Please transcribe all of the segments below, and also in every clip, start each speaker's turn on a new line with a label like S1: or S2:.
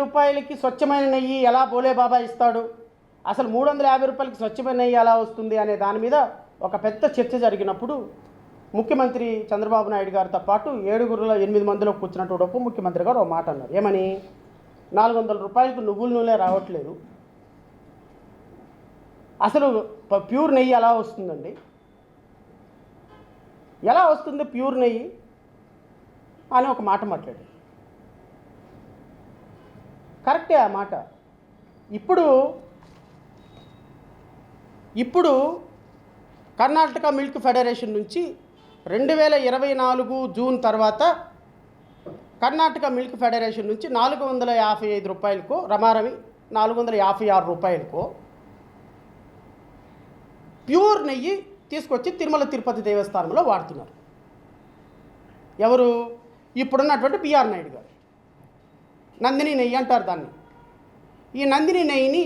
S1: రూపాయలకి స్వచ్ఛమైన నెయ్యి ఎలా బోలే బాబా ఇస్తాడు, అసలు 350 రూపాయలకి స్వచ్ఛమైన నెయ్యి ఎలా వస్తుంది అనే దాని మీద ఒక పెద్ద చర్చ జరిగినప్పుడు ముఖ్యమంత్రి చంద్రబాబు నాయుడు గారితో పాటు 8 మందిలో కూర్చున్నటువంటి ఉప ముఖ్యమంత్రి గారు ఒక మాట అన్నారు. ఏమని? 400 రూపాయలకు నువ్వుల నూనె రావట్లేదు, అసలు ప్యూర్ నెయ్యి ఎలా వస్తుందండి, ఎలా వస్తుంది ప్యూర్ నెయ్యి అని ఒక మాట మాట్లాడారు. కరెక్టే ఆ మాట. ఇప్పుడు కర్ణాటక మిల్క్ ఫెడరేషన్ నుంచి 2024 జూన్ తర్వాత కర్ణాటక మిల్క్ ఫెడరేషన్ నుంచి 455 రూపాయలకో, రమారమి 456 రూపాయలకో ప్యూర్ నెయ్యి తీసుకొచ్చి తిరుమల తిరుపతి దేవస్థానంలో వాడుతున్నారు. ఎవరు? ఇప్పుడున్నటువంటి బిఆర్ నాయుడు గారు. నందిని నెయ్యి అంటారు దాన్ని. ఈ నందిని నెయ్యిని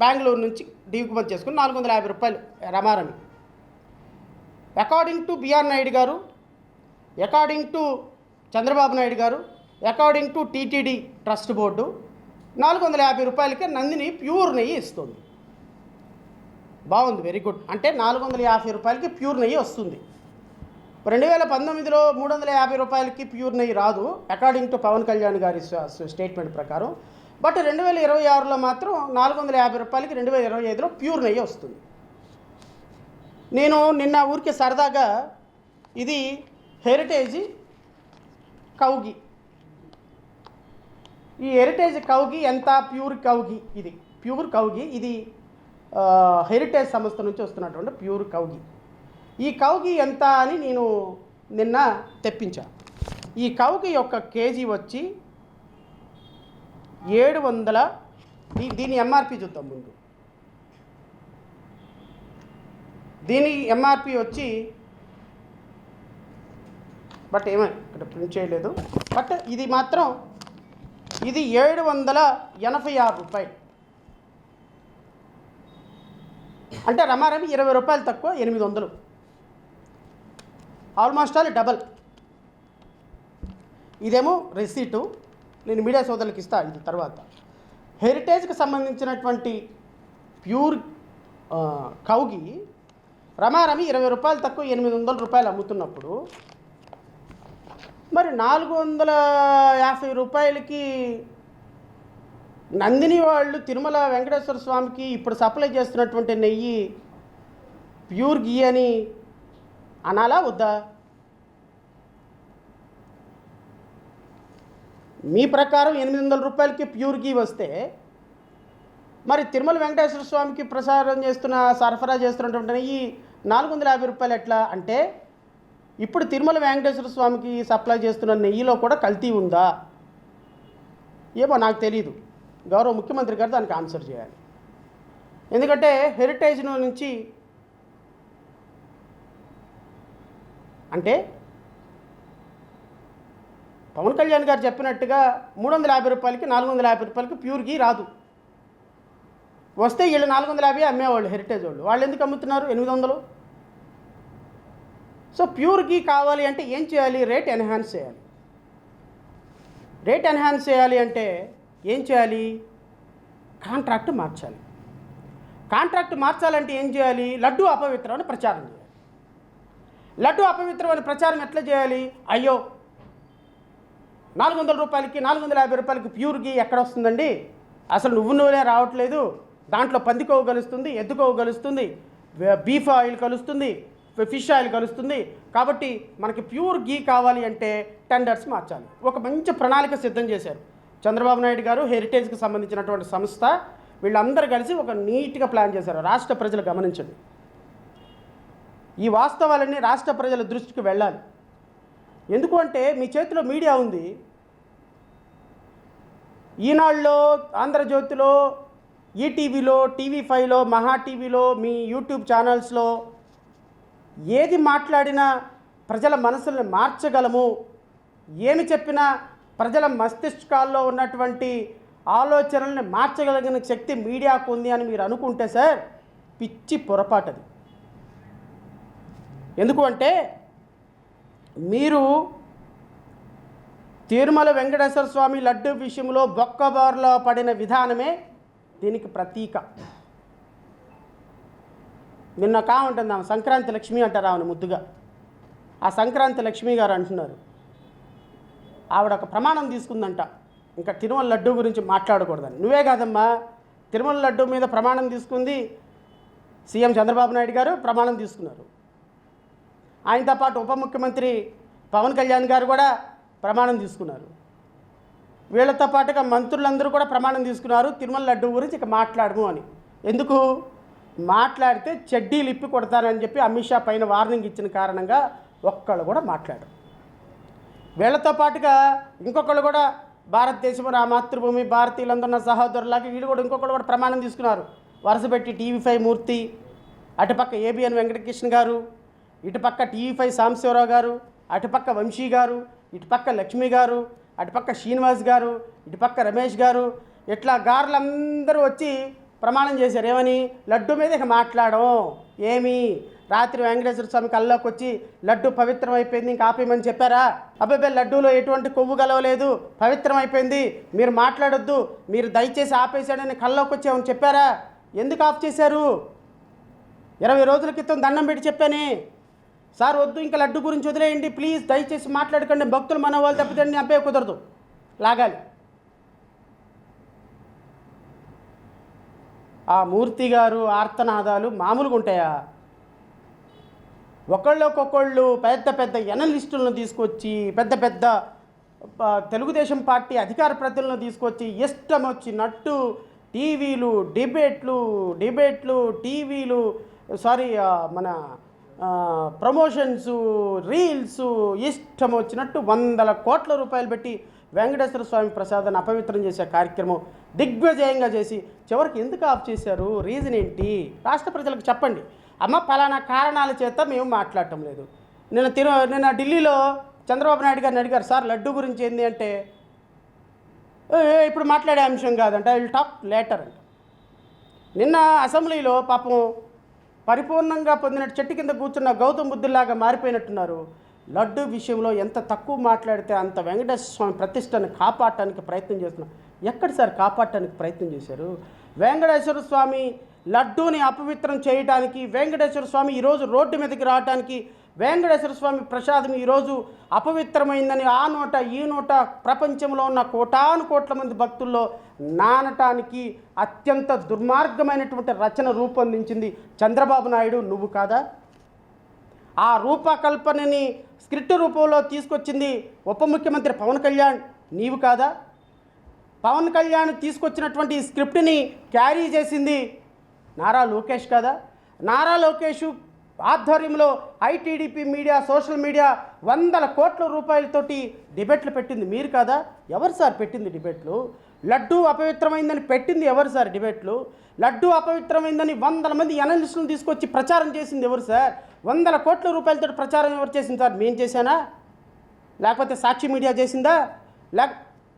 S1: బెంగళూరు నుంచి దిగుమతి చేసుకుని 450 రూపాయలు రమారమి. అకార్డింగ్ టు బిఆర్ నాయుడు గారు, అకార్డింగ్ టు చంద్రబాబు నాయుడు గారు, according to TTD trust board 450 రూపాయలకే నందిని ప్యూర్ నెయ్యి ఇస్తుంది. బాగుంది, వెరీ గుడ్. అంటే 450 రూపాయలకి ప్యూర్ నెయ్యి వస్తుంది. 2019లో 350 రూపాయలకి ప్యూర్ నెయ్యి రాదు అకార్డింగ్ టు పవన్ కళ్యాణ్ గారి స్టేట్మెంట్ ప్రకారం. బట్ 2026లో మాత్రం 450 రూపాయలకి 2025లో ప్యూర్ నెయ్యి వస్తుంది. నేను నిన్న ఊరికే సరదాగా ఇది హెరిటేజ్ కౌగి, ఈ హెరిటేజ్ కౌగి ఎంత ప్యూర్ కౌగి, ఇది ప్యూర్ కౌగి, ఇది హెరిటేజ్ సంస్థ నుంచి వస్తున్నటువంటి ప్యూర్ కౌగి. ఈ కౌగి ఎంత అని నేను నిన్న తెప్పించాను. ఈ కౌగి యొక్క కేజీ వచ్చి 700. దీని ఎంఆర్పి చూద్దాం ముందు. దీని ఎంఆర్పి వచ్చి, బట్ ఏమని ఇక్కడ ప్రింట్ చేయలేదు, బట్ ఇది మాత్రం ఇది 786 రూపాయలు. అంటే రమారమి 20 రూపాయలు తక్కువ, 800. Almost all double. ఇదేమో రెసీటు, నేను మీడియా సోదరులకు ఇస్తా ఇది తర్వాత. హెరిటేజ్కి సంబంధించినటువంటి ప్యూర్ కౌగి రమారమి 20 రూపాయలు తక్కువ 800 రూపాయలు అమ్ముతున్నప్పుడు మరి 450 రూపాయలకి నందిని వాళ్ళు తిరుమల వెంకటేశ్వర స్వామికి ఇప్పుడు సప్లై చేస్తున్నటువంటి నెయ్యి ప్యూర్ గీ అని అనాలా వద్దా? మీ ప్రకారం 800 రూపాయలకి ప్యూర్ గీ వస్తే మరి తిరుమల వెంకటేశ్వర స్వామికి సరఫరా చేస్తున్నటువంటి నెయ్యి 450 రూపాయలు ఎట్లా? అంటే ఇప్పుడు తిరుమల వెంకటేశ్వర స్వామికి సప్లై చేస్తున్న నెయ్యిలో కూడా కల్తీ ఉందా ఏమో నాకు తెలీదు. గౌరవ ముఖ్యమంత్రి గారు దానికి ఆన్సర్ చేయాలి. ఎందుకంటే హెరిటేజ్ నుంచి అంటే పవన్ కళ్యాణ్ గారు చెప్పినట్టుగా 350 రూపాయలకి 450 రూపాయలకి ప్యూర్ గీ రాదు. వస్తే వీళ్ళు 450 అమ్మేవాళ్ళు హెరిటేజ్ వాళ్ళు ఎందుకు అమ్ముతున్నారు 800? సో ప్యూర్ గీ కావాలి అంటే ఏం చేయాలి? రేట్ ఎన్హాన్స్ చేయాలి. రేట్ ఎన్హాన్స్ చేయాలి అంటే ఏం చేయాలి? కాంట్రాక్ట్ మార్చాలి. కాంట్రాక్ట్ మార్చాలంటే ఏం చేయాలి? లడ్డు అపవిత్రం అని ప్రచారం చేయాలి. లడ్డు అపవిత్రం అని ప్రచారం ఎట్లా చేయాలి? అయ్యో 400 రూపాయలకి 450 రూపాయలకి ప్యూర్ గీ ఎక్కడ వస్తుందండి, అసలు నువ్వు నూనె రావట్లేదు, దాంట్లో పంది కొవ్వు కలుస్తుంది, ఎద్దు కొవ్వు కలుస్తుంది, బీఫ్ ఆయిల్ కలుస్తుంది, ఫిష్ ఆయిల్ కలుస్తుంది, కాబట్టి మనకి ప్యూర్ గీ కావాలి అంటే టెండర్స్ మార్చాలి. ఒక మంచి ప్రణాళిక సిద్ధం చేశారు చంద్రబాబు నాయుడు గారు, హెరిటేజ్కి సంబంధించినటువంటి సంస్థ, వీళ్ళందరూ కలిసి ఒక నీట్గా ప్లాన్ చేశారు. రాష్ట్ర ప్రజలు గమనించండి, ఈ వాస్తవాలన్నీ రాష్ట్ర ప్రజల దృష్టికి వెళ్ళాలి. ఎందుకు అంటే మీ చేతిలో మీడియా ఉంది. ఈనాడులో, ఆంధ్రజ్యోతిలో, ఈటీవీలో, టీవీ5లో, మహా టీవీలో, మీ యూట్యూబ్ ఛానల్స్లో ఏది మాట్లాడినా ప్రజల మనసుల్ని మార్చగలము, ఏమి చెప్పినా ప్రజల మస్తిష్కాల్లో ఉన్నటువంటి ఆలోచనల్ని మార్చగలిగిన శక్తి మీడియాకు ఉంది అని మీరు అనుకుంటే సార్ పిచ్చి పొరపాటది. ఎందుకు అంటే మీరు తిరుమల వెంకటేశ్వర స్వామి లడ్డు విషయంలో బొక్కబారులో పడిన విధానమే దీనికి ప్రతీక. నిన్న కావుంటుంది ఆమె సంక్రాంతి లక్ష్మి అంటారు ఆమెను ముద్దుగా. ఆ సంక్రాంతి లక్ష్మి గారు అంటున్నారు, ఆవిడ ఒక ప్రమాణం తీసుకుందంట, ఇంకా తిరుమల లడ్డు గురించి మాట్లాడకూడదని. నువ్వే కాదమ్మా, తిరుమల లడ్డు మీద ప్రమాణం తీసుకుంది సీఎం చంద్రబాబు నాయుడు గారు, ప్రమాణం తీసుకున్నారు. ఆయనతో పాటు ఉప ముఖ్యమంత్రి పవన్ కళ్యాణ్ గారు కూడా ప్రమాణం తీసుకున్నారు. వీళ్ళతో పాటుగా మంత్రులందరూ కూడా ప్రమాణం తీసుకున్నారు తిరుమల లడ్డు గురించి ఇక మాట్లాడము అని. ఎందుకు మాట్లాడితే చెడ్డీలు ఇప్పి కొడతారని చెప్పి అమిత్ షా పైన వార్నింగ్ ఇచ్చిన కారణంగా ఒక్కళ్ళు కూడా మాట్లాడరు. వీళ్ళతో పాటుగా ఇంకొకళ్ళు కూడా భారతదేశం నా మాతృభూమి, భారతీయులందరూ ఉన్న సహోదరులాగా వీళ్ళు కూడా ఇంకొకళ్ళు కూడా ప్రమాణం తీసుకున్నారు. వరుసపెట్టి TV5 మూర్తి, అటుపక్క ABN వెంకటకృష్ణ గారు, ఇటుపక్క TV5 సాంబశివరావు గారు, అటుపక్క వంశీ గారు, ఇటుపక్క లక్ష్మి గారు, అటుపక్క శ్రీనివాస్ గారు, ఇటుపక్క రమేష్ గారు, ఇట్లా గారులందరూ వచ్చి ప్రమాణం చేశారు. ఏమని? లడ్డు మీద ఇక మాట్లాడడం. ఏమి రాత్రి వెంకటేశ్వర స్వామి కల్లోకి వచ్చి లడ్డు పవిత్రం అయిపోయింది ఇంకా ఆపేయమని చెప్పారా? అబ్బాయి లడ్డూలో ఎటువంటి కొవ్వు కలవలేదు, పవిత్రం అయిపోయింది, మీరు మాట్లాడొద్దు, మీరు దయచేసి ఆపేశాడని కల్లోకి వచ్చామని చెప్పారా? ఎందుకు ఆఫ్ చేశారు? 20 రోజుల క్రితం దండం పెట్టి చెప్పానే, సార్ వద్దు ఇంకా లడ్డు గురించి వదిలేయండి ప్లీజ్, దయచేసి మాట్లాడకండి, భక్తులు మన వాళ్ళు తప్పితే అబ్బే కుదరదు, లాగాలి. ఆ మూర్తి గారు ఆర్తనాదాలు మామూలుగా ఉంటాయా? ఒకళ్ళకొకళ్ళు పెద్ద పెద్ద ఎనలిస్టులను తీసుకొచ్చి, పెద్ద పెద్ద తెలుగుదేశం పార్టీ అధికార ప్రతినిధులను తీసుకొచ్చి ఇష్టం వచ్చినట్టు టీవీలు డిబేట్లు టీవీలు మన ప్రమోషన్స్, రీల్స్ ఇష్టం వచ్చినట్టు 100 కోట్ల రూపాయలు పెట్టి వెంకటేశ్వర స్వామి ప్రసాదాన్ని అపవిత్రం చేసే కార్యక్రమం దిగ్విజయంగా చేసి చివరికి ఎందుకు ఆఫ్ చేశారు? రీజన్ ఏంటి? రాష్ట్ర ప్రజలకు చెప్పండి. అమ్మ పలానా కారణాల చేత మేము మాట్లాడటం లేదు. నిన్న ఢిల్లీలో చంద్రబాబు నాయుడు గారిని అడిగారు, సార్ లడ్డు గురించి ఏంది అంటే, ఇప్పుడు మాట్లాడే అంశం కాదంట, ఐ విల్ టాక్ లేటర్ అంట. నిన్న అసెంబ్లీలో పాపం పరిపూర్ణంగా పొందినట్టు చెట్టు కింద కూర్చున్న గౌతమ్ బుద్ధుల్లాగా మారిపోయినట్టున్నారు. లడ్డు విషయంలో ఎంత తక్కువ మాట్లాడితే అంత వెంకటేశ్వర స్వామి ప్రతిష్టను కాపాడటానికి ప్రయత్నం చేస్తున్నారు. ఎక్కడ సార్ కాపాడటానికి ప్రయత్నం చేశారు? వెంకటేశ్వర స్వామి లడ్డూని అపవిత్రం చేయడానికి, వెంకటేశ్వర స్వామి ఈరోజు రోడ్డు మీదకి రావడానికి, వెంకటేశ్వర స్వామి ప్రసాదం ఈరోజు అపవిత్రమైందని ఆ నోట ఈ నోట ప్రపంచంలో ఉన్న కోటాను కోట్ల మంది భక్తుల్లో నానటానికి అత్యంత దుర్మార్గమైనటువంటి రచన రూపొందించింది చంద్రబాబు నాయుడు, నువ్వు కాదా? ఆ రూపకల్పనని స్క్రిప్ట్ రూపంలో తీసుకొచ్చింది ఉప ముఖ్యమంత్రి పవన్ కళ్యాణ్, నీవు కాదా? పవన్ కళ్యాణ్ తీసుకొచ్చినటువంటి స్క్రిప్ట్ని క్యారీ చేసింది నారా లోకేష్ కాదా? నారా లోకేష్ ఆధ్వర్యంలో ఐటీడీపీ మీడియా, సోషల్ మీడియా 100 కోట్ల రూపాయలతోటి డిబేట్లు పెట్టింది మీరు కాదా? ఎవరు సార్ పెట్టింది డిబేట్లు? లడ్డు అపవిత్రమైందని పెట్టింది ఎవరు సార్ డిబేట్లు? లడ్డు అపవిత్రమైందని 100 మంది అనలిస్టులను తీసుకొచ్చి ప్రచారం చేసింది ఎవరు సార్? 100 కోట్ల రూపాయలతో ప్రచారం ఎవరు చేసింది సార్? మేము చేశానా? లేకపోతే సాక్షి మీడియా చేసిందా?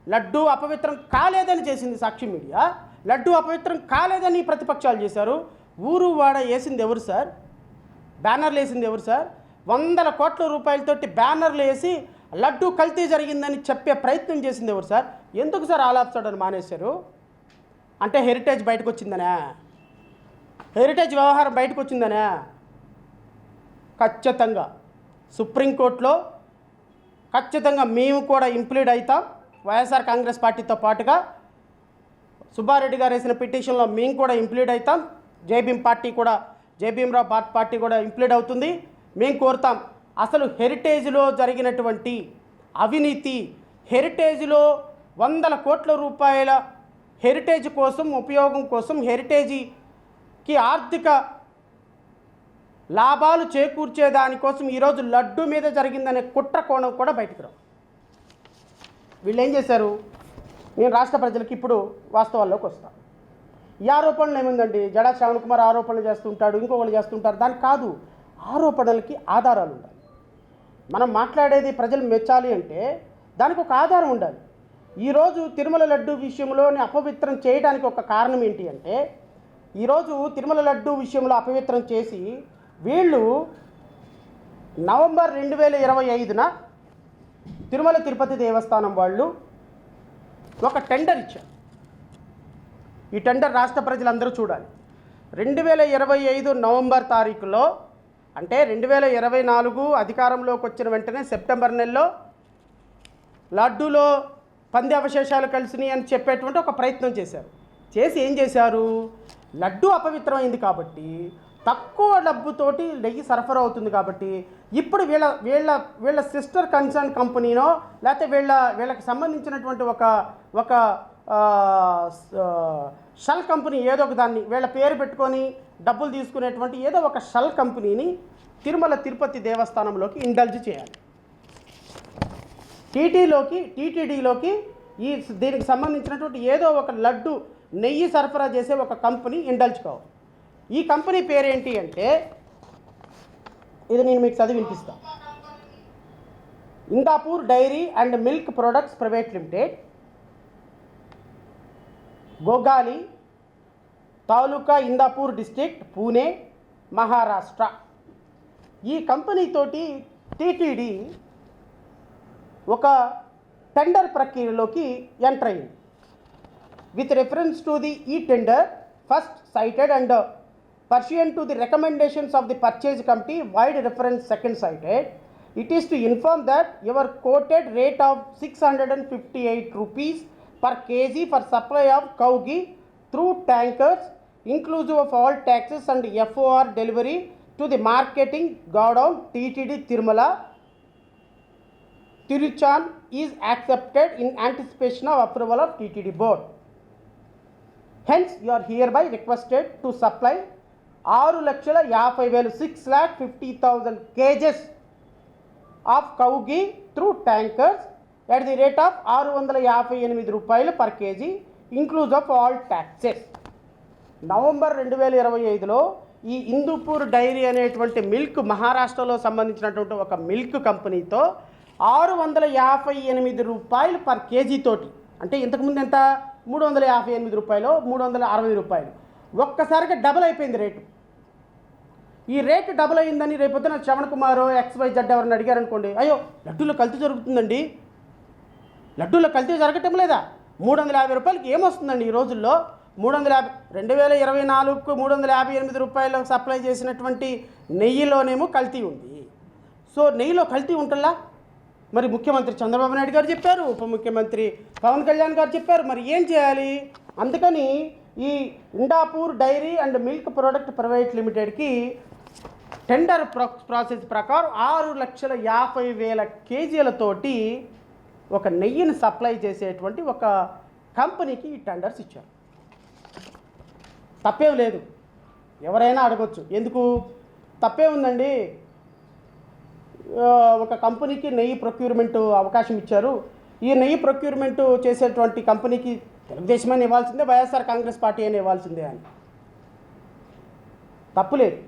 S1: లడ్డు అపవిత్రం కాలేదని చేసింది సాక్షి మీడియా, లడ్డు అపవిత్రం కాలేదని ప్రతిపక్షాలు చేశారు. ఊరు వాడ వేసింది ఎవరు సార్? బ్యానర్లు వేసింది ఎవరు సార్? 100 కోట్ల రూపాయలతోటి బ్యానర్లు వేసి లడ్డు కల్తీ జరిగిందని చెప్పే ప్రయత్నం చేసింది ఎవరు సార్? ఎందుకు సార్ ఆల్ ఆఫ్ సడన్ మానేశారు? అంటే హెరిటేజ్ బయటకు వచ్చిందనే? హెరిటేజ్ వ్యవహారం బయటకు వచ్చిందనే? ఖచ్చితంగా సుప్రీంకోర్టులో ఖచ్చితంగా మేము కూడా ఇంప్లీడ్ అవుతాం. వైఎస్ఆర్ కాంగ్రెస్ పార్టీతో పాటుగా సుబ్బారెడ్డి గారు వేసిన పిటిషన్లో మేము కూడా ఇంప్లీడ్ అవుతాం. జేబీఎం రావు పార్టీ కూడా ఇంప్లీడ్ అవుతుంది. మేము కోరుతాం, అసలు హెరిటేజ్లో జరిగినటువంటి అవినీతి, హెరిటేజ్లో 100 కోట్ల రూపాయల హెరిటేజ్ కోసం, ఉపయోగం కోసం, హెరిటేజీకి ఆర్థిక లాభాలు చేకూర్చేదానికోసం ఈరోజు లడ్డు మీద జరిగిందనే కుట్ర కోణం కూడా బయటకు రావు. వీళ్ళు ఏం చేశారు? నేను రాష్ట్ర ప్రజలకి ఇప్పుడు వాస్తవాల్లోకి వస్తాను. ఈ ఆరోపణలు ఏముందండి, జడా శ్రవణ్ కుమార్ ఆరోపణలు చేస్తుంటాడు, ఇంకొకళ్ళు చేస్తుంటారు, దానికి కాదు. ఆరోపణలకి ఆధారాలు ఉండాలి. మనం మాట్లాడేది ప్రజలు మెచ్చాలి అంటే దానికి ఒక ఆధారం ఉండాలి. ఈరోజు తిరుమల లడ్డు విషయంలోని అపవిత్రం చేయడానికి ఒక కారణం ఏంటి అంటే, ఈరోజు తిరుమల లడ్డు విషయంలో అపవిత్రం చేసి వీళ్ళు నవంబర్ 2025న తిరుమల తిరుపతి దేవస్థానం వాళ్ళు ఒక టెండర్ ఇచ్చారు. ఈ టెండర్ రాష్ట్ర ప్రజలందరూ చూడాలి. 2025 నవంబర్ తారీఖులో, అంటే 2024 అధికారంలోకి వచ్చిన వెంటనే సెప్టెంబర్ నెలలో లడ్డూలో పంది అవశేషాలు కలిసినాయి అని చెప్పేటువంటి ఒక ప్రయత్నం చేశారు. చేసి ఏం చేశారు, లడ్డు అపవిత్రమైంది కాబట్టి తక్కువ డబ్బుతోటి నెయ్యి సరఫరా అవుతుంది కాబట్టి ఇప్పుడు వీళ్ళ సిస్టర్ కన్సర్న్ కంపెనీనో లేకపోతే వీళ్ళకి సంబంధించినటువంటి ఒక షల్ కంపెనీ ఏదో ఒక దాన్ని వీళ్ళ పేరు పెట్టుకొని డబ్బులు తీసుకునేటువంటి ఏదో ఒక షల్ కంపెనీని తిరుమల తిరుపతి దేవస్థానంలోకి ఇండల్జ్ చేయాలి. టీటీడీలోకి దీనికి సంబంధించినటువంటి ఏదో ఒక లడ్డు నెయ్యి సరఫరా చేసే ఒక కంపెనీ ఇండల్జ్ కావాలి. ఈ కంపెనీ పేరేంటి అంటే, ఇది నేను మీకు చదివి వినిపిస్తాను. Indapur dairy and milk products private limited, Gogali, taluka, Indapur district, Pune, Maharashtra. ఈ కంపెనీతోటి టీటీడీ ఒక టెండర్ ప్రక్రియలోకి ఎంటర్ అయింది. విత్ రెఫరెన్స్ టు ది ఈ tender first cited and pursuant to the recommendations of the purchase committee, wide reference second cited, it is to inform that your quoted rate of 658 rupees per kg for supply of cow ghee through tankers inclusive of all taxes and FOR delivery to the marketing godown TTD Tirumala Tiruchan is accepted in anticipation of approval of TTD board. Hence, you are hereby requested to supply 6,50,000 6,50,000 kgs of cow ghee through tankers at the rate of 658 రూపాయలు per kg inclusive of all taxes. November 2025లో ఈ Indupur dairy అనేటువంటి milk మహారాష్ట్రలో సంబంధించినటువంటి ఒక milk కంపెనీతో 658 రూపాయలు per kg తోటి, అంటే ఇంతకుముందు ఎంత 358 రూపాయలు 360 రూపాయలు, ఒక్కసారిగా డబుల్ అయిపోయింది రేటు. ఈ రేటు డబుల్ అయిందని రేపొద్దున శ్రవణ్ కుమార్ XYZ ఎవరిని అడిగారు అనుకోండి, అయ్యో లడ్డూలో కల్తీ జరుగుతుందండి, లడ్డూలో కల్తీ జరగటం లేదా, 350 రూపాయలకి ఏమొస్తుందండి ఈ రోజుల్లో, 2024కు 358 రూపాయలకు సప్లై చేసినటువంటి నెయ్యిలోనేమో కల్తీ ఉంది. సో నెయ్యిలో కల్తీ ఉంటుందా? మరి ముఖ్యమంత్రి చంద్రబాబు నాయుడు గారు చెప్పారు, ఉప ముఖ్యమంత్రి పవన్ కళ్యాణ్ గారు చెప్పారు, మరి ఏం చేయాలి? అందుకని ఈ Indapur dairy and milk product private లిమిటెడ్కి టెండర్ ప్రాసెస్ ప్రకారం 6,50,000 కేజీలతోటి ఒక నెయ్యిని సప్లై చేసేటువంటి ఒక కంపెనీకి ఈ టెండర్స్ ఇచ్చారు. తప్పేం లేదు, ఎవరైనా అడగొచ్చు, ఎందుకు తప్పే ఉందండి, ఒక కంపెనీకి నెయ్యి ప్రొక్యూర్మెంట్ అవకాశం ఇచ్చారు, ఈ నెయ్యి ప్రొక్యూర్మెంట్ చేసేటువంటి కంపెనీకి తెలుగుదేశమైనా ఇవ్వాల్సిందే, వైఎస్ఆర్ కాంగ్రెస్ పార్టీ అయినా ఇవ్వాల్సిందే అని. తప్పులేదు,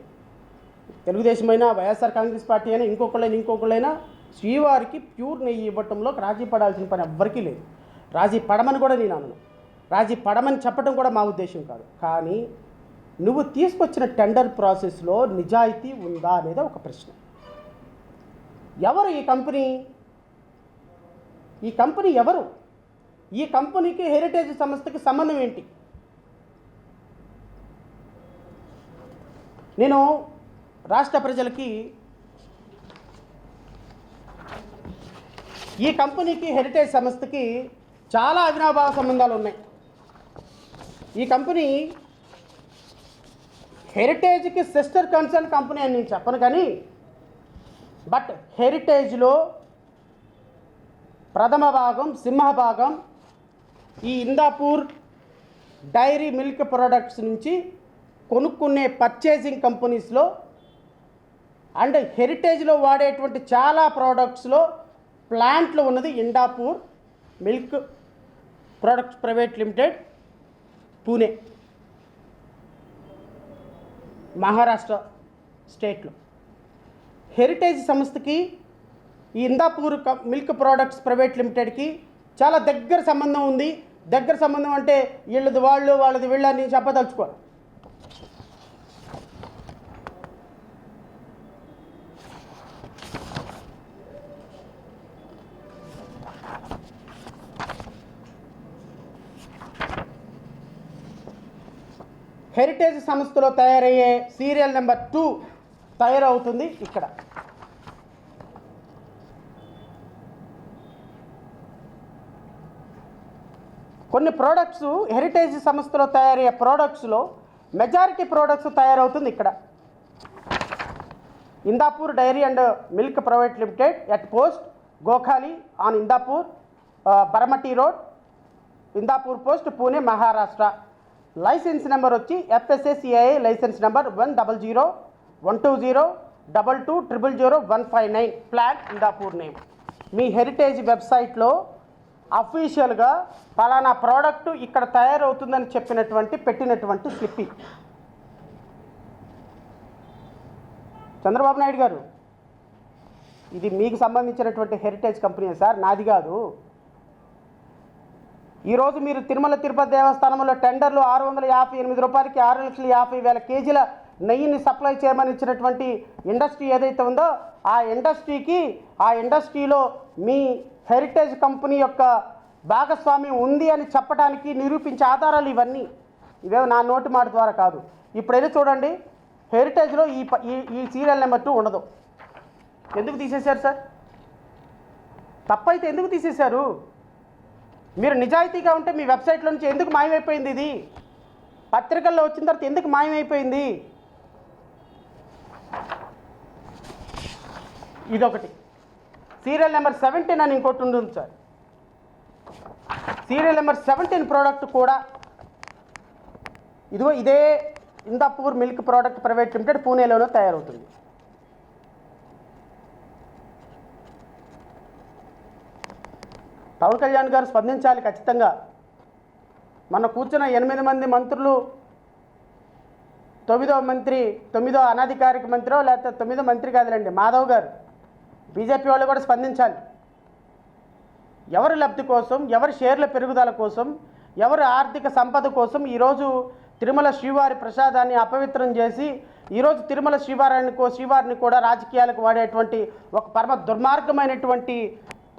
S1: తెలుగుదేశమైనా వైఎస్ఆర్ కాంగ్రెస్ పార్టీ అయినా ఇంకొకళ్ళైనా శ్రీవారికి ప్యూర్ నెయ్యి ఇవ్వటంలో రాజీ పడాల్సిన పని ఎవ్వరికీ లేదు. రాజీ పడమని కూడా నేను అనను, రాజీ పడమని చెప్పడం కూడా మా ఉద్దేశం కాదు. కానీ నువ్వు తీసుకొచ్చిన టెండర్ ప్రాసెస్లో నిజాయితీ ఉందా అనేది ఒక ప్రశ్న. ఎవరు ఈ కంపెనీ? ఈ కంపెనీ ఎవరు? ఈ కంపెనీకి హెరిటేజ్ సంస్థకి సంబంధం ఏంటి? నేను రాష్ట్ర ప్రజలకి ఈ కంపెనీకి హెరిటేజ్ సంస్థకి చాలా అవినాభావ సంబంధాలు ఉన్నాయి. ఈ కంపెనీ హెరిటేజ్కి సిస్టర్ కన్సర్న్ కంపెనీ అని నేను చెప్పను, కానీ బట్ హెరిటేజ్లో ప్రథమ భాగం, సింహభాగం ఈ ఇందాపూర్ డైరీ మిల్క్ ప్రొడక్ట్స్ నుంచి కొనుక్కునే పర్చేసింగ్ కంపెనీస్లో అండ్ హెరిటేజ్లో వాడేటువంటి చాలా ప్రోడక్ట్స్లో ప్లాంట్లు ఉన్నది Indapur milk products private limited, Pune, Maharashtra స్టేట్లో. హెరిటేజ్ సంస్థకి ఈ ఇందాపూర్ మిల్క్ ప్రొడక్ట్స్ ప్రైవేట్ లిమిటెడ్కి చాలా దగ్గర సంబంధం ఉంది. దగ్గర సంబంధం అంటే వీళ్ళది వాళ్ళు, వాళ్ళది వీళ్ళని చెప్పదలుచుకోవాలి. హెరిటేజ్ సంస్థలో తయారయ్యే సీరియల్ నెంబర్ 2 తయారవుతుంది ఇక్కడ. కొన్ని ప్రోడక్ట్స్ హెరిటేజ్ సంస్థలో తయారయ్యే ప్రోడక్ట్స్లో మెజారిటీ ప్రోడక్ట్స్ తయారవుతుంది ఇక్కడ. Indapur dairy and milk private limited at post Gokhali on Indapur Baramati road, Indapur post, Pune, Maharashtra. Licence number వచ్చి FSSAI licence number 100120222000159. Plant Indapur name. మీ హెరిటేజ్ వెబ్సైట్లో అఫీషియల్గా ఫలానా ప్రోడక్ట్ ఇక్కడ తయారవుతుందని పెట్టినటువంటి స్లిప్. చంద్రబాబు నాయుడు గారు, ఇది మీకు సంబంధించినటువంటి హెరిటేజ్ కంపెనీ సార్, నాది కాదు. ఈరోజు మీరు తిరుమల తిరుపతి దేవస్థానంలో టెండర్లు 658 రూపాయలకి 6,50,000 కేజీల నెయ్యిని సప్లై చేయమని ఇచ్చినటువంటి ఇండస్ట్రీ ఏదైతే ఉందో ఆ ఇండస్ట్రీలో మీ హెరిటేజ్ కంపెనీ యొక్క భాగస్వామ్యం ఉంది అని చెప్పడానికి నిరూపించే ఆధారాలు ఇవన్నీ. ఇవే నా నోటి మాట ద్వారా కాదు. ఇప్పుడైనా చూడండి, హెరిటేజ్లో ఈ సీరియల్ నెంబర్ 2 ఉండదు. ఎందుకు తీసేశారు సార్? తప్పైతే ఎందుకు తీసేశారు? మీరు నిజాయితీగా ఉంటే మీ వెబ్సైట్లో నుంచి ఎందుకు మాయమైపోయింది? ఇది పత్రికల్లో వచ్చిన తర్వాత ఎందుకు మాయమైపోయింది? ఇదొకటి. సీరియల్ నెంబర్ 17 అని ఇంకోటి ఉంటుంది సార్. సీరియల్ నెంబర్ 17 ప్రోడక్ట్ కూడా ఇదే Indapur milk product private limited పూణేలోనూ తయారవుతుంది. పవన్ కళ్యాణ్ గారు స్పందించాలి ఖచ్చితంగా. మన కూర్చున్న 8 మంది మంత్రులు 9వ మంత్రి, 9వ అనధికారిక మంత్రో లేకపోతే 9వ మంత్రి కాదులండి, మాధవ్ గారు, బీజేపీ వాళ్ళు కూడా స్పందించాలి. ఎవరి లబ్ధి కోసం, ఎవరి షేర్ల పెరుగుదల కోసం, ఎవరి ఆర్థిక సంపద కోసం ఈరోజు తిరుమల శ్రీవారి ప్రసాదాన్ని అపవిత్రం చేసి ఈరోజు తిరుమల శ్రీవారిని కూడా రాజకీయాలకు వాడేటువంటి ఒక పరమ దుర్మార్గమైనటువంటి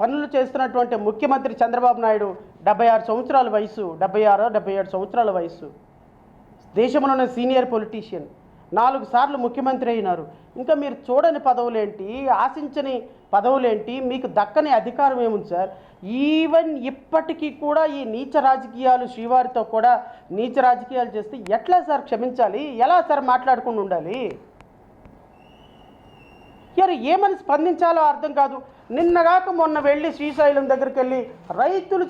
S1: పనులు చేస్తున్నటువంటి ముఖ్యమంత్రి చంద్రబాబు నాయుడు 76 సంవత్సరాల వయసు, 76-77 సంవత్సరాల వయసు, దేశంలోనే సీనియర్ పొలిటీషియన్, 4 సార్లు ముఖ్యమంత్రి అయినారు. ఇంకా మీరు చూడని పదవులేంటి, ఆశించని పదవులేంటి, మీకు దక్కని అధికారం ఏముంది సార్? ఈవెన్ ఇప్పటికీ కూడా ఈ నీచ రాజకీయాలు, శ్రీవారితో కూడా నీచ రాజకీయాలు చేస్తే ఎట్లా సార్ క్షమించాలి? ఎలా సార్ మాట్లాడుకుంటూ ఉండాలి? యారు ఏమని స్పందించాలో అర్థం కాదు. నిన్నగాక మొన్న వెళ్ళి శ్రీశైలం దగ్గరికి వెళ్ళి రైతులు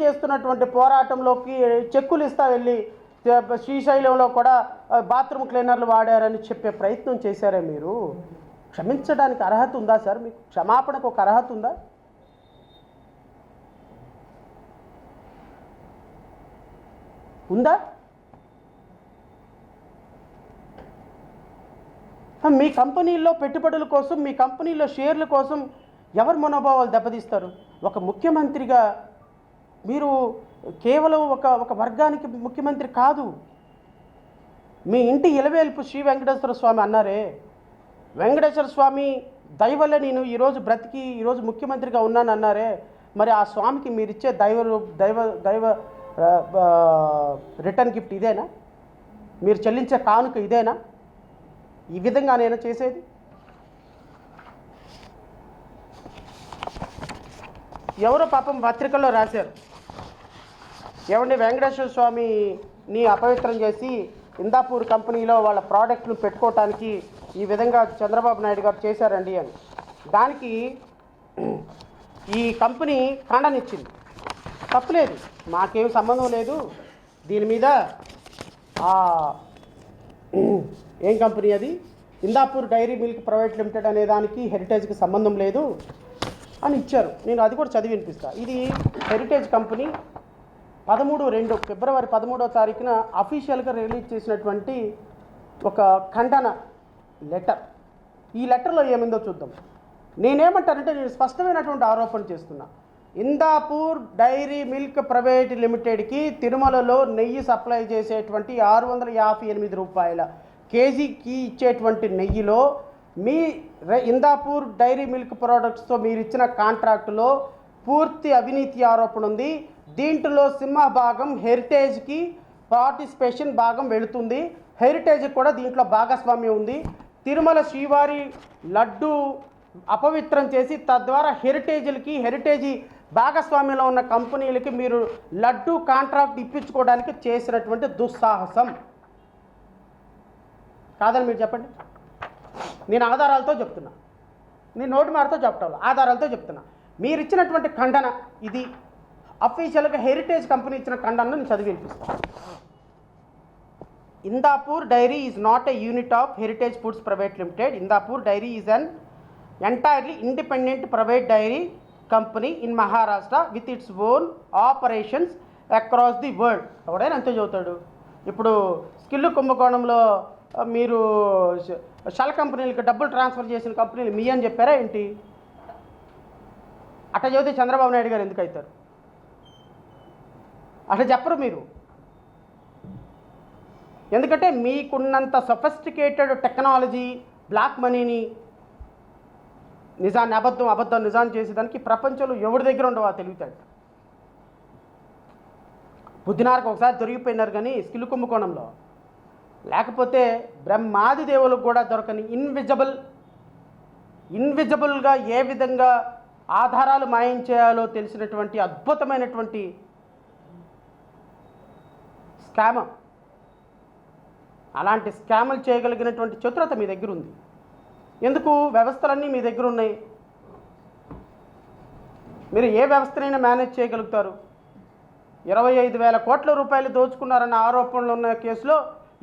S1: చేస్తున్నటువంటి పోరాటంలోకి చెక్కులు ఇస్తా వెళ్ళి శ్రీశైలంలో కూడా బాత్రూమ్ క్లీనర్లు వాడారని చెప్పే ప్రయత్నం చేశారే మీరు. క్షమించడానికి అర్హత ఉందా సార్? మీకు క్షమాపణకు ఒక అర్హత ఉందా? ఉందా? మీ కంపెనీల్లో పెట్టుబడుల కోసం, మీ కంపెనీలో షేర్ల కోసం ఎవరి మనోభావాలు దెబ్బతీస్తారు? ఒక ముఖ్యమంత్రిగా మీరు కేవలం ఒక వర్గానికి ముఖ్యమంత్రి కాదు. మీ ఇంటి ఇలవేల్పు శ్రీ వెంకటేశ్వర స్వామి అన్నారే, వెంకటేశ్వర స్వామి దయవల్ల నేను ఈరోజు బ్రతికి ఈరోజు ముఖ్యమంత్రిగా ఉన్నాను అన్నారే, మరి ఆ స్వామికి మీరు ఇచ్చే దైవ రిటర్న్ గిఫ్ట్ ఇదేనా? మీరు చెల్లించే కానుక ఇదేనా? ఈ విధంగా నేను చేసేది? ఎవరో పాపం పత్రికల్లో రాశారు, ఏమండి వెంకటేశ్వర స్వామిని అపవిత్రం చేసి ఇందాపూర్ కంపెనీలో వాళ్ళ ప్రోడక్ట్ను పెట్టుకోవటానికి ఈ విధంగా చంద్రబాబు నాయుడు గారు చేశారండి అని. దానికి ఈ కంపెనీ ఖండనిచ్చింది. తప్పులేదు, మాకేం సంబంధం లేదు దీని మీద. ఏం కంపెనీ అది? Indapur dairy milk private limited అనే దానికి హెరిటేజ్కి సంబంధం లేదు అని ఇచ్చారు. నేను అది కూడా చదివి వినిపిస్తాను. ఇది హెరిటేజ్ కంపెనీ ఫిబ్రవరి 13వ తారీఖున అఫీషియల్గా రిలీజ్ చేసినటువంటి ఒక ఖండన లెటర్. ఈ లెటర్లో ఏమిందో చూద్దాం. నేనేమంటానంటే, నేను స్పష్టమైనటువంటి ఆరోపణ చేస్తున్నా. ఇందాపూర్ డైరీ మిల్క్ ప్రైవేట్ లిమిటెడ్కి తిరుమలలో నెయ్యి సప్లై చేసేటువంటి 658 రూపాయల కేజీకి ఇచ్చేటువంటి నెయ్యిలో మీ ఇందాపూర్ డైరీ మిల్క్ ప్రోడక్ట్స్తో మీరు ఇచ్చిన కాంట్రాక్టులో పూర్తి అవినీతి ఆరోపణ ఉంది. దీంట్లో సింహభాగం హెరిటేజ్కి, పార్టిసిపేషన్ భాగం వెళుతుంది. హెరిటేజ్ కూడా దీంట్లో భాగస్వామ్యం ఉంది. తిరుమల శ్రీవారి లడ్డు అపవిత్రం చేసి తద్వారా హెరిటేజీ భాగస్వామ్యంలో ఉన్న కంపెనీలకి మీరు లడ్డు కాంట్రాక్ట్ ఇప్పించుకోవడానికి చేసినటువంటి దుస్సాహసం కాదని మీరు చెప్పండి. నేను ఆధారాలతో చెప్తున్నా, నేను నోటి మాటతో చెప్పటం ఆధారాలతో చెప్తున్నా. మీరు ఇచ్చినటువంటి ఖండన ఇది అఫీషియల్గా హెరిటేజ్ కంపెనీ ఇచ్చిన ఖండనను నేను చదివి వినిపిస్తాను. Indapur dairy is not a unit of heritage foods private limited. Indapur dairy is an entirely independent private dairy company in Maharashtra with its own operations across the world. ఎవడైనా అంతే చదువుతాడు. ఇప్పుడు స్కిల్ కుంభకోణంలో మీరు షెల్ కంపెనీలకు డబ్బులు ట్రాన్స్ఫర్ చేసిన కంపెనీలు మీ అని చెప్పారా ఏంటి? అట్లా చదివితే చంద్రబాబు నాయుడు గారు ఎందుకు అవుతారు? అట్లా చెప్పరు మీరు. ఎందుకంటే మీకున్నంత సొఫిస్టికేటెడ్ టెక్నాలజీ బ్లాక్ మనీని నిజాన్ని అబద్ధం నిజాన్ని చేసేదానికి ప్రపంచంలో ఎవరి దగ్గర ఉండవు ఆ తెలివితేట. బుద్ధినారకు ఒకసారి దొరికిపోయినారు కానీ స్కిల్ కుంభకోణంలో, లేకపోతే బ్రహ్మాది దేవులకు కూడా దొరకని ఇన్విజిబుల్గా ఏ విధంగా ఆధారాలు మాయం చేయాలో తెలిసినటువంటి అద్భుతమైనటువంటి స్కామ్. అలాంటి స్కాములు చేయగలిగినటువంటి చతురత మీ దగ్గర ఉంది. ఎందుకు? వ్యవస్థలన్నీ మీ దగ్గర ఉన్నాయి. మీరు ఏ వ్యవస్థనైనా మేనేజ్ చేయగలుగుతారు. 25,000 కోట్ల రూపాయలు దోచుకున్నారన్న ఆరోపణలు ఉన్న కేసులో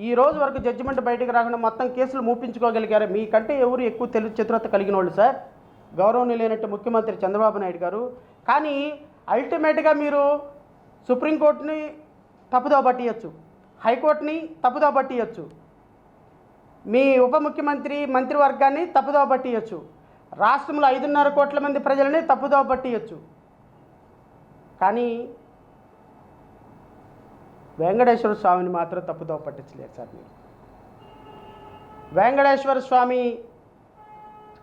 S1: ఈ రోజు వరకు జడ్జిమెంట్ బయటకు రాకుండా మొత్తం కేసులు మూపించుకోగలిగారు. మీకంటే ఎవరు ఎక్కువ తెలివి చతురత కలిగిన వాళ్ళు సార్? గౌరవనీయులైనట్టు ముఖ్యమంత్రి చంద్రబాబు నాయుడు గారు. కానీ అల్టిమేట్గా మీరు సుప్రీంకోర్టుని తప్పుదోవ పట్టియచ్చు, హైకోర్టుని తప్పుదోవ పట్టియచ్చు, మీ ఉప ముఖ్యమంత్రి మంత్రివర్గాన్ని తప్పుదోవ పట్టియచ్చు, రాష్ట్రంలో 5.5 కోట్ల మంది ప్రజలని తప్పుదోవ పట్టియచ్చు. కానీ వెంకటేశ్వర స్వామిని మాత్రం తప్పుదోవ పట్టించలేదు సార్ మీరు. వెంకటేశ్వర స్వామి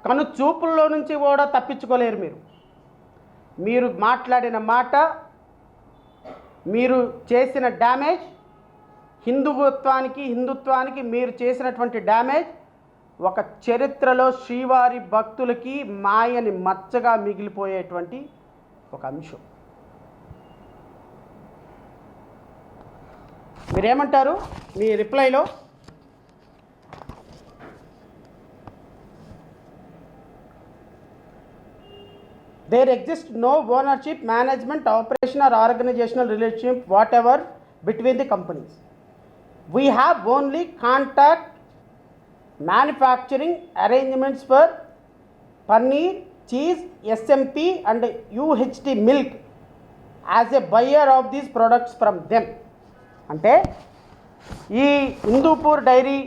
S1: కను చూపుల్లో నుంచి కూడా తప్పించుకోలేరు మీరు. మీరు మాట్లాడిన మాట, మీరు చేసిన డ్యామేజ్, హిందుత్వానికి మీరు చేసినటువంటి డ్యామేజ్ ఒక చరిత్రలో శ్రీవారి భక్తులకి మాయని మచ్చగా మిగిలిపోయేటువంటి ఒక అంశం. మీరేమంటారు మీ రిప్లైలో? There exists no ownership, management, operation or organizational relationship whatever between the companies. We have only contract manufacturing arrangements for paneer, cheese, SMP and UHT milk as a buyer of these products from them. అంటే ఈ Hindupur dairy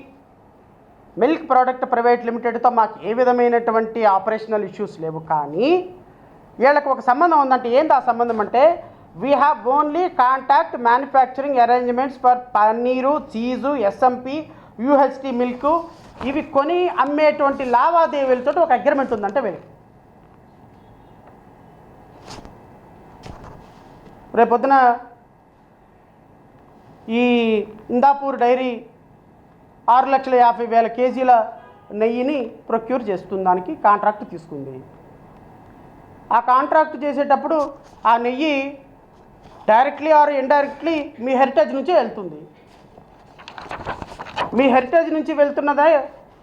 S1: milk product private లిమిటెడ్తో మాకు ఏ విధమైనటువంటి operational issues లేవు. కానీ వీళ్ళకి ఒక సంబంధం ఉందంటే ఏంది ఆ సంబంధం అంటే, we have only contact manufacturing arrangements for paneer, cheese, SMP, UHT milk ఇవి కొని అమ్మేటువంటి లావాదేవీలతో ఒక అగ్రిమెంట్ ఉందంటే వీళ్ళకి. రేపొద్దున ఈ ఇందాపూర్ డైరీ 6,50,000 కేజీల నెయ్యిని ప్రొక్యూర్ చేస్తుంది, దానికి కాంట్రాక్ట్ తీసుకుంది. ఆ కాంట్రాక్ట్ చేసేటప్పుడు ఆ నెయ్యి directly or indirectly me heritage నుంచే వెళ్తుంది. మీ హెరిటేజ్ నుంచి వెళ్తున్నదే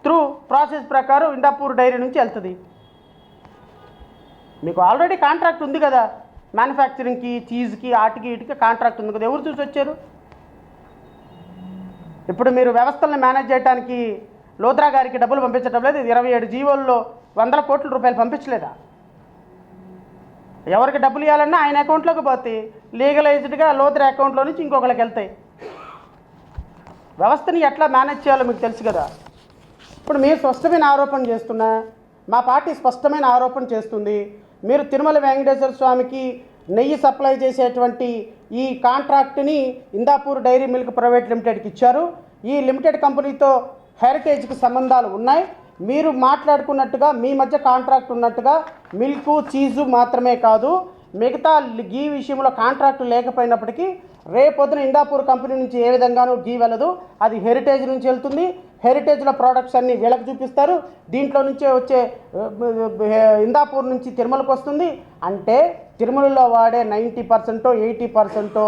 S1: త్రూ ప్రాసెస్ ప్రకారం ఇందాపూర్ డైరీ నుంచి వెళ్తుంది. మీకు ఆల్రెడీ కాంట్రాక్ట్ ఉంది కదా, మ్యానుఫ్యాక్చరింగ్కి, చీజ్కి, ఆటికి వీటికి కాంట్రాక్ట్ ఉంది కదా. ఎవరు చూసి వచ్చారు? ఇప్పుడు మీరు వ్యవస్థలను మేనేజ్ చేయడానికి లోద్రా గారికి డబ్బులు పంపించడం లేదు. 27 జీవోల్లో 100 కోట్ల రూపాయలు పంపించలేదా? ఎవరికి డబ్బులు ఇవ్వాలన్నా ఆయన అకౌంట్లోకి పోతాయి, లీగలైజ్డ్గా లోద్రా అకౌంట్లో నుంచి ఇంకొకరికి వెళ్తాయి. వ్యవస్థని ఎట్లా మేనేజ్ చేయాలో మీకు తెలుసు కదా. ఇప్పుడు మీరు స్పష్టమైన ఆరోపణ చేస్తున్నా, మా పార్టీ స్పష్టమైన ఆరోపణ చేస్తుంది. మీరు తిరుమల వెంకటేశ్వర స్వామికి నెయ్యి సప్లై చేసేటువంటి ఈ కాంట్రాక్ట్ని ఇందాపూర్ డైరీ మిల్క్ ప్రైవేట్ లిమిటెడ్కి ఇచ్చారు. ఈ లిమిటెడ్ కంపెనీతో హెరిటేజ్కి సంబంధాలు ఉన్నాయి. మీరు మాట్లాడుకున్నట్టుగా మీ మధ్య కాంట్రాక్ట్ ఉన్నట్టుగా మిల్క్, చీజు మాత్రమే కాదు, మిగతా గీ విషయంలో కాంట్రాక్టు లేకపోయినప్పటికీ రేపొద్దున ఇందాపూర్ కంపెనీ నుంచి ఏ విధంగానూ గీ వెళ్ళదు, అది హెరిటేజ్ నుంచి వెళ్తుంది. హెరిటేజ్లో ప్రోడక్ట్స్ అన్నీ వీళ్ళకి చూపిస్తారు. దీంట్లో నుంచే వచ్చే ఇందాపూర్ నుంచి తిరుమలకు వస్తుంది. అంటే తిరుమలలో వాడే 90% 80%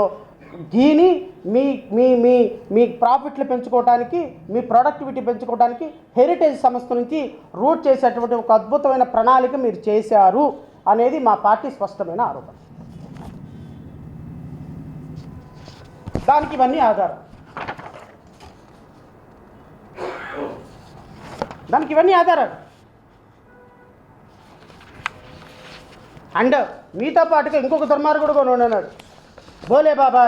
S1: గీని మీ మీ మీ మీ ప్రాఫిట్లు పెంచుకోవడానికి, మీ ప్రొడక్టివిటీ పెంచుకోవడానికి హెరిటేజ్ సంస్థ నుంచి రూట్ చేసేటువంటి ఒక అద్భుతమైన ప్రణాళిక మీరు చేశారు అనేది మా పార్టీ స్పష్టమైన ఆరోపణ. దానికి ఇవన్నీ ఆధారం. అండ్ మీతో పాటుగా ఇంకొక దుర్మార్గుడు కూడా ఉన్నాడు, బోలే బాబా.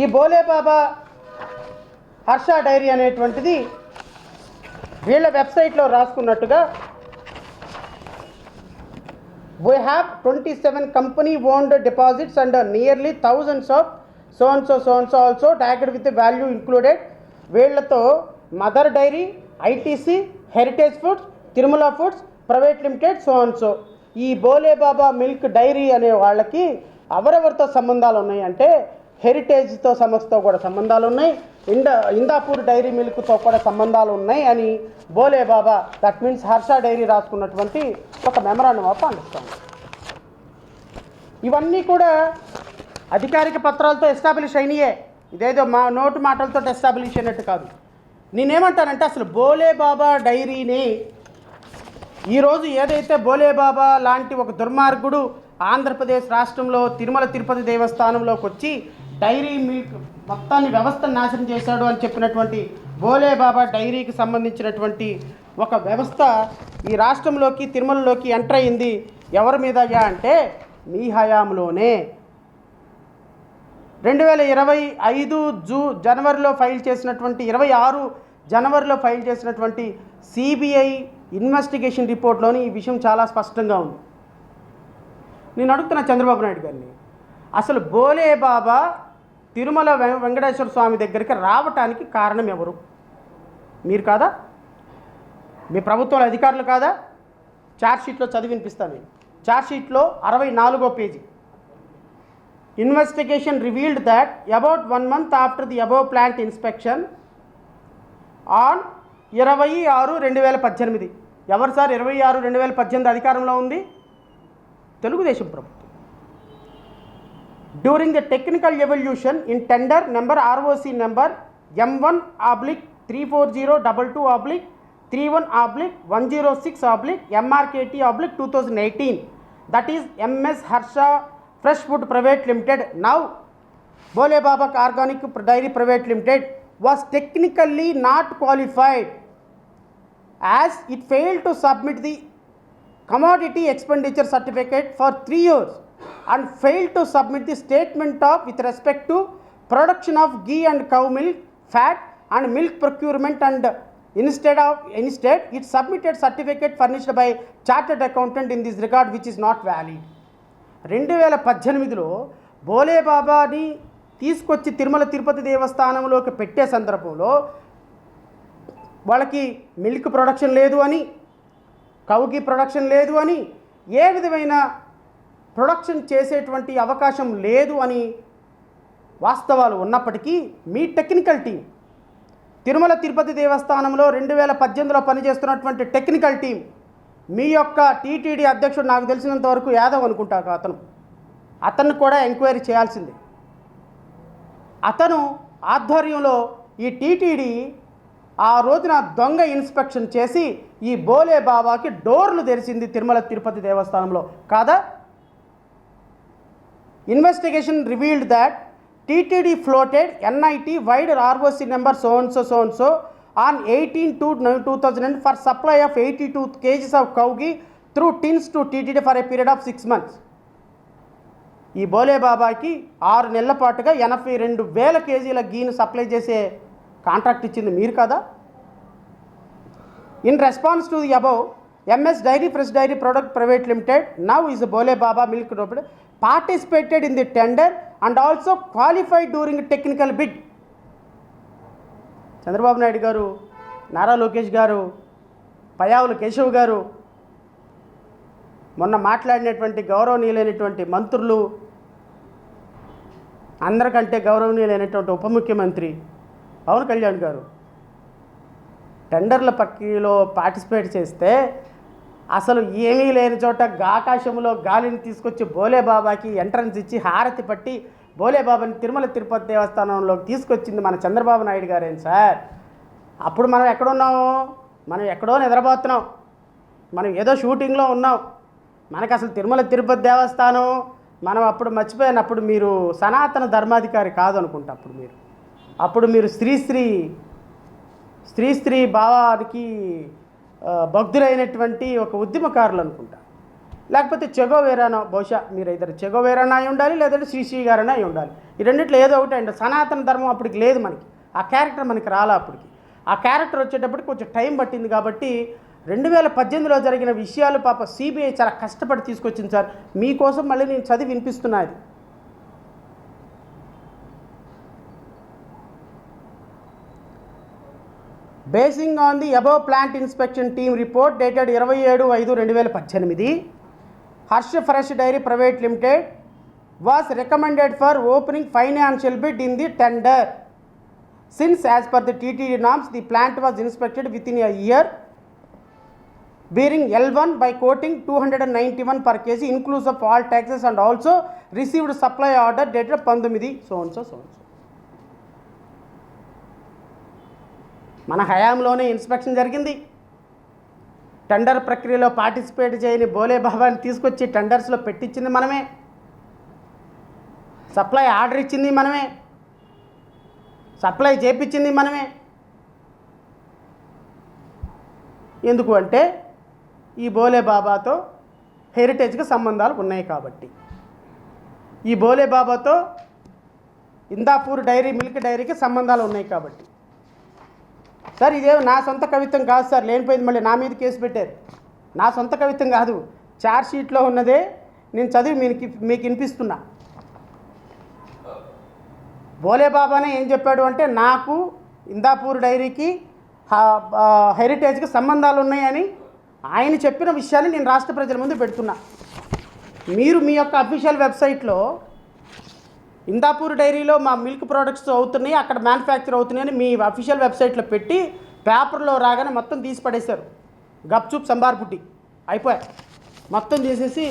S1: ఈ బోలే బాబా హర్ష డైరీ అనేటువంటిది వీళ్ళ వెబ్సైట్లో రాసుకున్నట్టుగా we have 27 company owned deposits and nearly thousands of so and so also tagged with the value included. వీళ్ళతో mother dairy, ITC, heritage foods, Tirumala foods private limited so and so. ఈ బోలే బాబా మిల్క్ డైరీ అనే వాళ్ళకి ఎవరెవరితో సంబంధాలు ఉన్నాయి అంటే హెరిటేజ్తో సంస్థతో కూడా సంబంధాలు ఉన్నాయి, ఇందాపూర్ డైరీ మిల్క్తో కూడా సంబంధాలు ఉన్నాయి అని బోలే బాబా, దట్ మీన్స్ హర్ష డైరీ రాసుకున్నటువంటి ఒక మెమరాండం ఆఫ్ అండర్స్టాండింగ్. ఇవన్నీ కూడా అధికారిక పత్రాలతో ఎస్టాబ్లిష్ అయినాయే, ఇదేదో మా నోటు మాటలతో ఎస్టాబ్లిష్ అయినట్టు కాదు. నేనేమంటానంటే అసలు బోలే బాబా డైరీని ఈరోజు ఏదైతే బోలే బాబా లాంటి ఒక దుర్మార్గుడు ఆంధ్రప్రదేశ్ రాష్ట్రంలో తిరుమల తిరుపతి దేవస్థానంలోకి వచ్చి డైరీ మిల్క్ మొత్తాన్ని వ్యవస్థను నాశనం చేశాడు అని చెప్పినటువంటి బోలే బాబా డైరీకి సంబంధించినటువంటి ఒక వ్యవస్థ ఈ రాష్ట్రంలోకి తిరుమలలోకి ఎంటర్ అయింది. ఎవరి మీద అంటే మీ హయాంలోనే. 2025 జనవరిలో ఫైల్ చేసినటువంటి 26 జనవరిలో ఫైల్ చేసినటువంటి సిబిఐ ఇన్వెస్టిగేషన్ రిపోర్ట్లోని ఈ విషయం చాలా స్పష్టంగా ఉంది. నేను అడుగుతున్నా చంద్రబాబు నాయుడు గారిని, అసలు బోలే బాబా తిరుమల వెంకటేశ్వర స్వామి దగ్గరికి రావటానికి కారణం ఎవరు? మీరు కాదా? మీ ప్రభుత్వంలో అధికారులు కాదా? ఛార్జ్షీట్లో చదివి వినిపిస్తాను నేను. ఛార్జ్షీట్లో 64వ పేజీ. Investigation revealed that about 1 month after the above plant inspection on 26/2018. ఎవరు సార్ 26/2018 అధికారంలో ఉంది? తెలుగుదేశం ప్రభుత్వం. During the technical evaluation in tender number ROC number M1/34022/31/106/MRKT/2018, that is MS Harsha Fresh Food Private Limited, now Bole Baba Organic Dairy Private Limited, was technically not qualified as it failed to submit the commodity expenditure certificate for 3 years and failed to submit the statement of with respect to production of ghee and cow milk, fat and milk procurement, and instead it submitted certificate furnished by chartered accountant in this regard which is not valid. 2018లో బోలే బాబాని తీసుకొచ్చి తిరుమల తిరుపతి దేవస్థానంలోకి పెట్టే సందర్భంలో వాళ్ళకి milk production లేదు అని, కౌకి production లేదు అని, ఏ విధమైన ప్రొడక్షన్ చేసేటువంటి అవకాశం లేదు అని వాస్తవాలు ఉన్నప్పటికీ మీ టెక్నికల్ టీం, తిరుమల తిరుపతి దేవస్థానంలో 2018లో పనిచేస్తున్నటువంటి టెక్నికల్ టీం, మీ యొక్క టీటీడీ అధ్యక్షుడు నాకు తెలిసినంత వరకు యాదవ్ అనుకుంటా అతను కూడా ఎంక్వైరీ చేయాల్సిందే. అతను ఆధ్వర్యంలో ఈ టీటీడీ ఆ రోజున దొంగ ఇన్స్పెక్షన్ చేసి ఈ బోలే బాబాకి డోర్లు తెరిచింది తిరుమల తిరుపతి దేవస్థానంలో కాదా? Investigation revealed that TTD floated NIT wide ROC number so and so on 18/2/2000 for supply of 82 kgs of cow ghee through tins to TTD for a period of 6 months. ఈ బోలే బాబాకి 6 నెలల పాటుగా 82,000 కేజీల గీను సప్లై చేసే కాంట్రాక్ట్ ఇచ్చింది మీరు కదా? In response to the above, MS Dairy Fresh Dairy Product Private Limited, now is Bole Baba Milk Limited, participated in the tender and also qualified during technical bid. Chandrababu Naidu గారు, నారా లోకేష్ గారు, పయ్యావుల కేశవ్ గారు మొన్న మాట్లాడినటువంటి గౌరవనీయులైనటువంటి మంత్రులు, అందరికంటే గౌరవనీయులైనటువంటి ఉప ముఖ్యమంత్రి పవన్ కళ్యాణ్ గారు టెండర్ల ప్రక్రియలో పార్టిసిపేట్ చేస్తే అసలు ఏమీ లేని చోట ఆకాశంలో గాలిని తీసుకొచ్చి బోలేబాబాకి ఎంట్రన్స్ ఇచ్చి హారతి పట్టి బోలేబాబాని తిరుమల తిరుపతి దేవస్థానంలోకి తీసుకొచ్చింది మన చంద్రబాబు నాయుడు గారేం సార్. అప్పుడు మనం ఎక్కడున్నాము? మనం ఎక్కడో నిద్రపోతున్నాం, మనం ఏదో షూటింగ్లో ఉన్నాం. మనకు అసలు తిరుమల తిరుపతి దేవస్థానం మనం అప్పుడు మర్చిపోయినప్పుడు మీరు సనాతన ధర్మాధికారి కాదు అనుకుంటా. అప్పుడు మీరు శ్రీ భావానికి భక్తులైనటువంటి ఒక ఉద్యమకారులు అనుకుంటా. లేకపోతే చెగోవేరానో, బహుశా మీరు ఇద్దరు చెగోవేరానా అయి ఉండాలి, లేదంటే శ్రీ గారనా అయి ఉండాలి. ఈ రెండిట్లో ఏదో ఒకటి అండి. సనాతన ధర్మం అప్పటికి లేదు, మనకి ఆ క్యారెక్టర్ మనకి రాలా. అప్పటికి ఆ క్యారెక్టర్ వచ్చేటప్పటికి కొంచెం టైం పట్టింది. కాబట్టి 2018లో జరిగిన విషయాలు పాప సిబిఐ చాలా కష్టపడి తీసుకొచ్చింది సార్. మీకోసం మళ్ళీ నేను చదివి వినిపిస్తున్నది. Basing on the above plant inspection team report dated 27/5/2018, Harsh Fresh Dairy Private Limited was recommended for opening financial bid in the tender. Since as per the TTD norms, the plant was inspected within a year, bearing L1 by quoting 291 per kg inclusive of all taxes, and also received supply order dated 19 so and so. మన హయాంలోనే inspection జరిగింది. Tender ప్రక్రియలో participate చేయని బోలేబాబాని తీసుకొచ్చి టెండర్స్లో పెట్టించింది మనమే, supply order ఇచ్చింది మనమే, supply చేపించింది మనమే. ఎందుకు అంటే ఈ బోలేబాబాతో హెరిటేజ్కి సంబంధాలు ఉన్నాయి కాబట్టి. ఈ బోలేబాబాతో ఇందాపూర్ డైరీ, మిల్క్ డైరీకి సంబంధాలు ఉన్నాయి కాబట్టి. సార్ ఇదేమో నా సొంత కవిత్వం కాదు సార్, లేనిపోయింది మళ్ళీ నా మీద కేసు పెట్టారు. నా సొంత కవిత్వం కాదు, ఛార్జ్ షీట్లో ఉన్నదే నేను చదివి మీకు వినిపిస్తున్నా. బోలేబాబానే ఏం చెప్పాడు అంటే, నాకు ఇందాపూర్ డైరీకి హెరిటేజ్కి సంబంధాలు ఉన్నాయని ఆయన చెప్పిన విషయాన్ని నేను రాష్ట్ర ప్రజల ముందు పెడుతున్నా. మీరు మీ యొక్క అఫీషియల్ వెబ్సైట్లో ఇందాపూర్ డైరీలో మా మిల్క్ ప్రోడక్ట్స్ అవుతున్నాయి, అక్కడ మ్యానుఫ్యాక్చర్ అవుతున్నాయని మీ అఫీషియల్ వెబ్సైట్లో పెట్టి పేపర్లో రాగానే మొత్తం తీసి పడేశారు. గప్చూప్ సంబార్ పుట్టి అయిపోయాయి. మొత్తం చేసేసి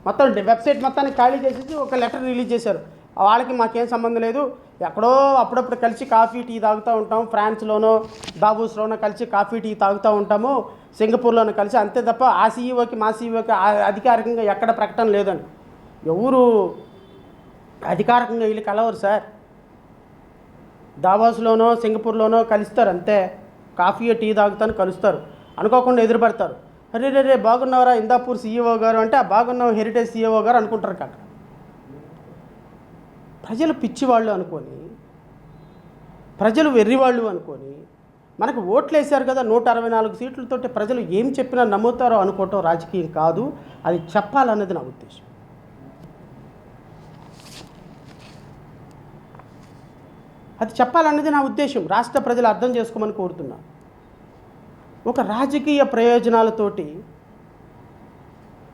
S1: మొత్తం వెబ్సైట్ మొత్తాన్ని ఖాళీ చేసేసి ఒక లెటర్ రిలీజ్ చేశారు. వాళ్ళకి మాకేం సంబంధం లేదు, ఎక్కడో అప్పుడప్పుడు కలిసి కాఫీ టీ తాగుతూ ఉంటాం, ఫ్రాన్స్లోనో దావూస్లోనో కలిసి కాఫీ టీ తాగుతూ ఉంటాము, సింగపూర్లోనో కలిసి, అంతే తప్ప ఆ సీఈఓకి మా సీఈఓకి అధికారికంగా ఎక్కడ ప్రకటన లేదని. ఎవరు అధికారికంగా వీళ్ళు కలవరు సార్. దావోస్లోనో సింగపూర్లోనో కలుస్తారు అంతే, కాఫీ టీ తాగుతాను కలుస్తారు, అనుకోకుండా ఎదురుపడతారు. అరే రే బాగున్నారా ఇందాపూర్ సీఈఓ గారు అంటే, ఆ బాగున్నాం హెరిటేజ్ సీఈఓ గారు అనుకుంటారు. కాక ప్రజలు పిచ్చివాళ్ళు అనుకొని, ప్రజలు వెర్రివాళ్ళు అనుకొని మనకు ఓట్లు వేశారు కదా 164 సీట్లతోటి, ప్రజలు ఏం చెప్పినా నమ్ముతారో అనుకోవటం రాజకీయం కాదు, అది చెప్పాలన్నది నా ఉద్దేశం. అది చెప్పాలన్నది నా ఉద్దేశం. రాష్ట్ర ప్రజలు అర్థం చేసుకోమని కోరుతున్నా. ఒక రాజకీయ ప్రయోజనాలతోటి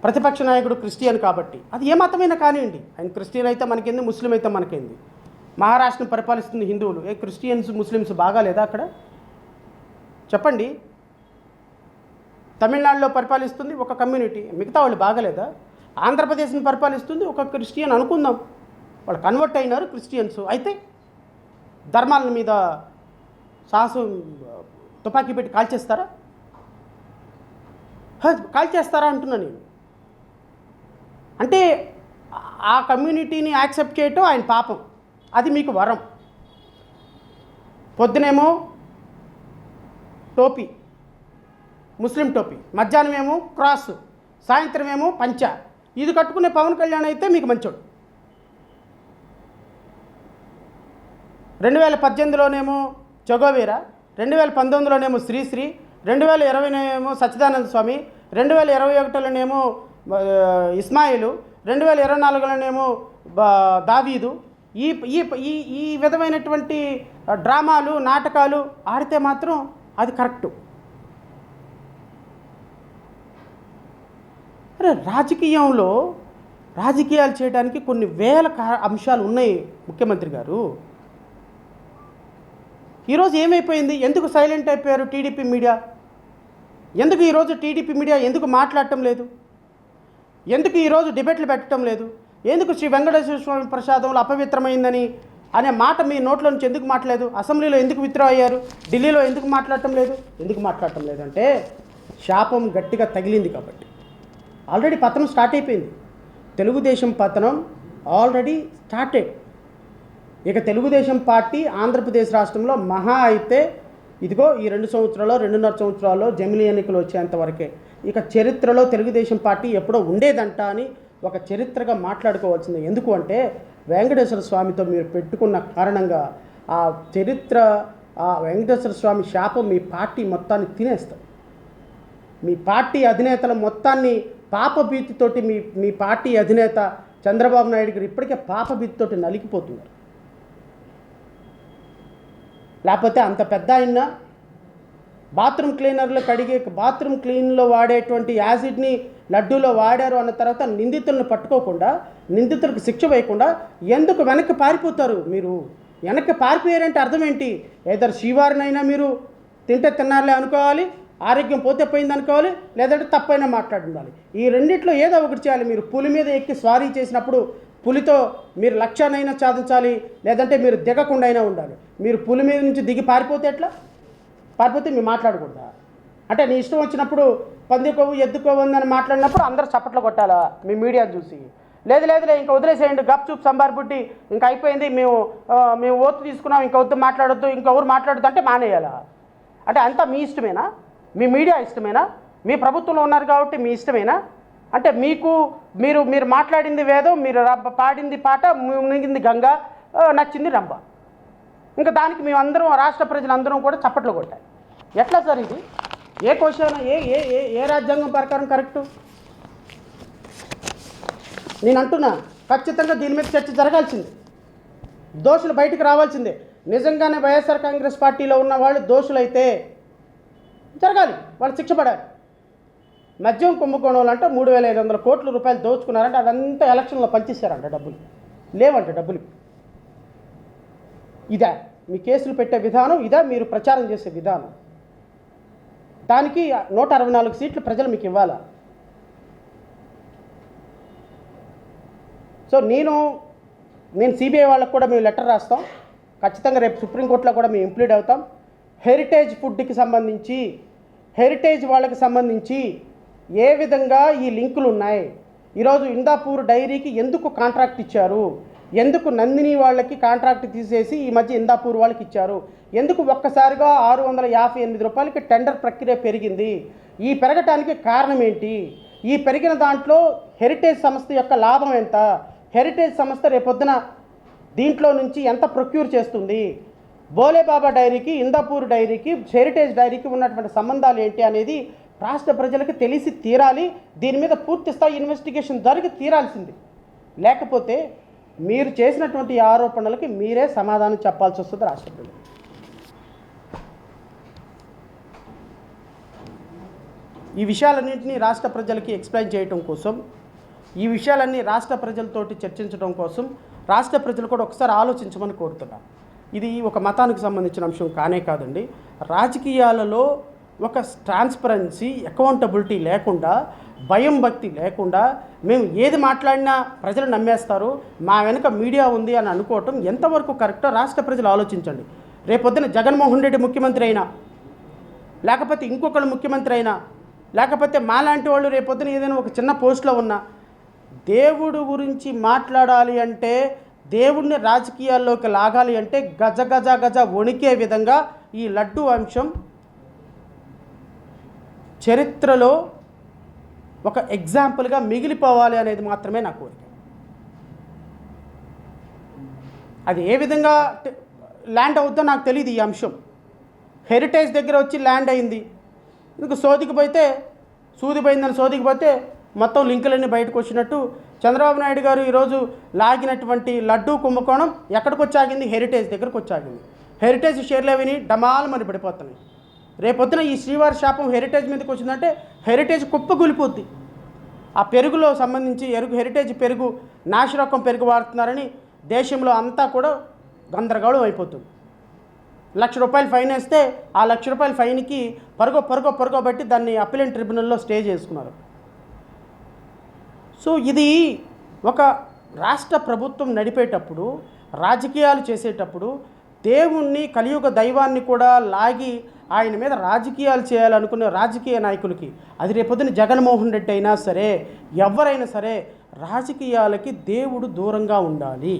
S1: ప్రతిపక్ష నాయకుడు క్రిస్టియన్ కాబట్టి, అది ఏ మతమైనా కానివ్వండి, ఆయన క్రిస్టియన్ అయితే మనకేంది, ముస్లిం అయితే మనకేంది. మహారాష్ట్రను పరిపాలిస్తుంది హిందువులు, క్రిస్టియన్స్ ముస్లిమ్స్ బాగాలేదా అక్కడ చెప్పండి? తమిళనాడులో పరిపాలిస్తుంది ఒక కమ్యూనిటీ, మిగతా వాళ్ళు బాగాలేదా? ఆంధ్రప్రదేశ్ని పరిపాలిస్తుంది ఒక క్రిస్టియన్ అనుకుందాం, వాళ్ళు కన్వర్ట్ అయినారు క్రిస్టియన్స్. అయితే ధర్మాల మీద సాహసం తుపాకీ పెట్టి కాల్చేస్తారా? కాల్చేస్తారా అంటున్నా నేను. అంటే ఆ కమ్యూనిటీని యాక్సెప్ట్ చేయటం ఆయన పాపం, అది మీకు వరం. పొద్దునేమో టోపీ, ముస్లిం టోపీ, మధ్యాహ్నం ఏమో క్రాస్, సాయంత్రం ఏమో పంచ, ఇది కట్టుకునే పవన్ కళ్యాణ్ అయితే మీకు మంచోడు. 2018లోనేమో జగోవీరా, 2019లోనేమో శ్రీశ్రీ, 2020లోనేమో సచ్చిదానంద స్వామి, 2021లోనేమో ఇస్మాయిలు, 2024లోనేమో దావీదు. ఈ ఈ ఈ విధమైనటువంటి డ్రామాలు నాటకాలు ఆడితే మాత్రం అది కరెక్టు. అరే రాజకీయాలు చేయడానికి కొన్ని వేల అంశాలు ఉన్నాయి ముఖ్యమంత్రి గారు. ఈరోజు ఏమైపోయింది? ఎందుకు సైలెంట్ అయిపోయారు టీడీపీ మీడియా? ఎందుకు ఈరోజు టీడీపీ మీడియా ఎందుకు మాట్లాడటం లేదు? ఎందుకు ఈరోజు డిబేట్లు పెట్టడం లేదు? ఎందుకు శ్రీ వెంకటేశ్వర స్వామి ప్రసాదంలో అపవిత్రమైందని అనే మాట మీ నోట్లో నుంచి ఎందుకు మాట్లాడలేదు? అసెంబ్లీలో ఎందుకు విత్డ్రా అయ్యారు? ఢిల్లీలో ఎందుకు మాట్లాడటం లేదు? ఎందుకు మాట్లాడటం లేదంటే శాపం గట్టిగా తగిలింది కాబట్టి. ఆల్రెడీ పతనం స్టార్ట్ అయిపోయింది. తెలుగుదేశం పతనం ఆల్రెడీ స్టార్టెడ్. ఇక తెలుగుదేశం పార్టీ ఆంధ్రప్రదేశ్ రాష్ట్రంలో మహా అయితే ఇదిగో ఈ 2 సంవత్సరాలు 2.5 సంవత్సరాల్లో జమిలీ ఎన్నికలు వచ్చేంత వరకే. ఇక చరిత్రలో తెలుగుదేశం పార్టీ ఎప్పుడో ఉండేదంట అని ఒక చరిత్రగా మాట్లాడుకోవాల్సింది. ఎందుకు అంటే వెంకటేశ్వర స్వామితో మీరు పెట్టుకున్న కారణంగా ఆ చరిత్ర, ఆ వెంకటేశ్వర స్వామి శాపం మీ పార్టీ మొత్తాన్ని తినేస్తారు. మీ పార్టీ అధినేతల మొత్తాన్ని పాపభీతితోటి మీ పార్టీ అధినేత చంద్రబాబు నాయుడు గారు ఇప్పటికే పాపభీతితోటి నలిగిపోతున్నారు. లేకపోతే అంత పెద్ద ఆయన బాత్రూమ్ క్లీన్లో వాడేటువంటి యాసిడ్ని లడ్డూలో వాడారు అన్న తర్వాత నిందితులను పట్టుకోకుండా, నిందితులకు శిక్ష వేయకుండా ఎందుకు వెనక్కి పారిపోతారు? మీరు వెనక్కి పారిపోయారంటే అర్థం ఏంటి? ఏదో శ్రీవారినైనా మీరు తిన్నారులే అనుకోవాలి, ఆరోగ్యం పోతే పోయింది అనుకోవాలి, లేదంటే తప్పైనా మాట్లాడుండాలి. ఈ రెండిట్లో ఏదో ఒకటి చేయాలి. మీరు పులి మీద ఎక్కి స్వారీ చేసినప్పుడు పులితో మీరు లక్ష్యాన్నైనా సాధించాలి, లేదంటే మీరు దిగకుండా అయినా ఉండాలి. మీరు పులి మీద నుంచి దిగి పారిపోతే ఎట్లా? పారిపోతే మీరు మాట్లాడకూడదా? అంటే నీ ఇష్టం వచ్చినప్పుడు పందికోవు ఎద్దుకోవుందని మాట్లాడినప్పుడు అందరూ చప్పట్లు కొట్టాలా మీ మీడియా చూసి? లేదులే ఇంకా వదిలేసేయండి, గప్ చూప్ సంబార్బుట్టి ఇంకా అయిపోయింది, మేము ఓతు తీసుకున్నాం, ఇంకా వద్దు మాట్లాడొద్దు, ఇంకెవరు మాట్లాడొద్దు అంటే మానేయాలా? అంటే అంతా మీ ఇష్టమేనా? మీ మీడియా ఇష్టమేనా? మీ ప్రభుత్వంలో ఉన్నారు కాబట్టి మీ ఇష్టమేనా? అంటే మీరు మాట్లాడింది వేదం, మీరు పాడింది పాట, మునిగింది గంగ, నచ్చింది రంభ. ఇంకా దానికి మేమందరం రాష్ట్ర ప్రజలందరం కూడా చప్పట్లు కొట్టాయి. ఎట్లా సార్ ఇది? ఏ క్వశ్చన్, ఏ రాజ్యాంగం ప్రకారం కరెక్టు? నేను అంటున్నా, ఖచ్చితంగా దీని మీద చర్చ జరగాల్సిందే. దోషులు బయటకు రావాల్సిందే. నిజంగానే వైఎస్ఆర్ కాంగ్రెస్ పార్టీలో ఉన్న వాళ్ళు దోషులైతే జరగాలి, వాళ్ళు శిక్ష పడాలి. మద్యం కుంభకోణంలో అంటే 3,500 కోట్ల రూపాయలు దోచుకున్నారంటే అదంతా ఎలక్షన్లో పంచేశారంట. డబ్బులు లేవంట. డబ్బులు ఇదా మీ కేసులు పెట్టే విధానం? ఇదా మీరు ప్రచారం చేసే విధానం? దానికి 164 సీట్లు ప్రజలు మీకు ఇవ్వాలా? సో నేను సిబిఐ వాళ్ళకు కూడా మేము లెటర్ రాస్తాం. ఖచ్చితంగా రేపు సుప్రీంకోర్టులో కూడా మేము ఇంప్లీడ్ అవుతాం. హెరిటేజ్ ఫుడ్కి సంబంధించి, హెరిటేజ్ వాళ్ళకి సంబంధించి ఏ విధంగా ఈ లింకులు ఉన్నాయి? ఈరోజు ఇందాపూర్ డైరీకి ఎందుకు కాంట్రాక్ట్ ఇచ్చారు? ఎందుకు నందిని వాళ్ళకి కాంట్రాక్ట్ తీసేసి ఈ మధ్య ఇందాపూర్ వాళ్ళకి ఇచ్చారు? ఎందుకు ఒక్కసారిగా 658 రూపాయలకి టెండర్ ప్రక్రియ పెరిగింది? ఈ పెరగటానికి కారణం ఏంటి? ఈ పెరిగిన దాంట్లో హెరిటేజ్ సంస్థ యొక్క లాభం ఎంత? హెరిటేజ్ సంస్థ రేపొద్దున దీంట్లో నుంచి ఎంత ప్రొక్యూర్ చేస్తుంది? బోలేబాబా డైరీకి, ఇందాపూర్ డైరీకి, హెరిటేజ్ డైరీకి ఉన్నటువంటి సంబంధాలు ఏంటి అనేది రాష్ట్ర ప్రజలకు తెలిసి తీరాలి. దీని మీద పూర్తి స్థాయి ఇన్వెస్టిగేషన్ జరిగి తీరాల్సింది. లేకపోతే మీరు చేసినటువంటి ఆరోపణలకి మీరే సమాధానం చెప్పాల్సి వస్తుంది రాష్ట్ర ప్రజలు. ఈ విషయాలన్నింటినీ రాష్ట్ర ప్రజలకి ఎక్స్ప్లెయిన్ చేయడం కోసం, ఈ విషయాలన్నీ రాష్ట్ర ప్రజలతోటి చర్చించడం కోసం రాష్ట్ర ప్రజలు కూడా ఒకసారి ఆలోచించమని కోరుతున్నా. ఇది ఒక మతానికి సంబంధించిన అంశం కానే కాదండి. రాజకీయాలలో ఒక ట్రాన్స్పరెన్సీ, అకౌంటబిలిటీ లేకుండా, భయం భక్తి లేకుండా మేము ఏది మాట్లాడినా ప్రజలు నమ్మేస్తారు, మా వెనుక మీడియా ఉంది అని అనుకోవటం ఎంతవరకు కరెక్టో రాష్ట్ర ప్రజలు ఆలోచించండి. రేపొద్దున జగన్మోహన్ రెడ్డి ముఖ్యమంత్రి అయినా, లేకపోతే ఇంకొకళ్ళు ముఖ్యమంత్రి అయినా, లేకపోతే మాలాంటి వాళ్ళు రేపొద్దున ఏదైనా ఒక చిన్న పోస్ట్లో ఉన్నా, దేవుడు గురించి మాట్లాడాలి అంటే, దేవుడిని రాజకీయాల్లోకి లాగాలి అంటే గజ గజ గజ వణికే విధంగా ఈ లడ్డు అంశం చరిత్రలో ఒక ఎగ్జాంపుల్గా మిగిలిపోవాలి అనేది మాత్రమే నా కోరిక. అది ఏ విధంగా ల్యాండ్ అవుద్దో నాకు తెలియదు. ఈ అంశం హెరిటేజ్ దగ్గర వచ్చి ల్యాండ్ అయింది. ఇంక సూదిపోయిందని సోదికిపోతే మొత్తం లింకులన్నీ బయటకు వచ్చినట్టు చంద్రబాబు నాయుడు గారు ఈరోజు లాగినటువంటి లడ్డూ కుంభకోణం ఎక్కడికి వచ్చాగింది? హెరిటేజ్ దగ్గరకు వచ్చాగింది. హెరిటేజ్ షేర్లు అవిని డమాలమని ఆ పెరుగులో సంబంధించి హెరిటేజ్ పెరుగు నాసిరకం పెరుగు వాడుతున్నారని దేశంలో అంతా కూడా గందరగోళం అయిపోతుంది. ₹1,00,000 ఫైన్ వేస్తే ఆ ₹1,00,000 ఫైన్కి పరుగో బట్టి దాన్ని అప్పీలెంట్ ట్రిబ్యునల్లో స్టే చేసుకున్నారు. సో ఇది ఒక రాష్ట్ర ప్రభుత్వం నడిపేటప్పుడు, రాజకీయాలు చేసేటప్పుడు దేవుణ్ణి, కలియుగ దైవాన్ని కూడా లాగి ఆయన మీద రాజకీయాలు చేయాలనుకునే రాజకీయ నాయకులకి, అది రేపొద్దున జగన్మోహన్ రెడ్డి అయినా సరే, ఎవరైనా సరే, రాజకీయాలకి దేవుడు దూరంగా ఉండాలి.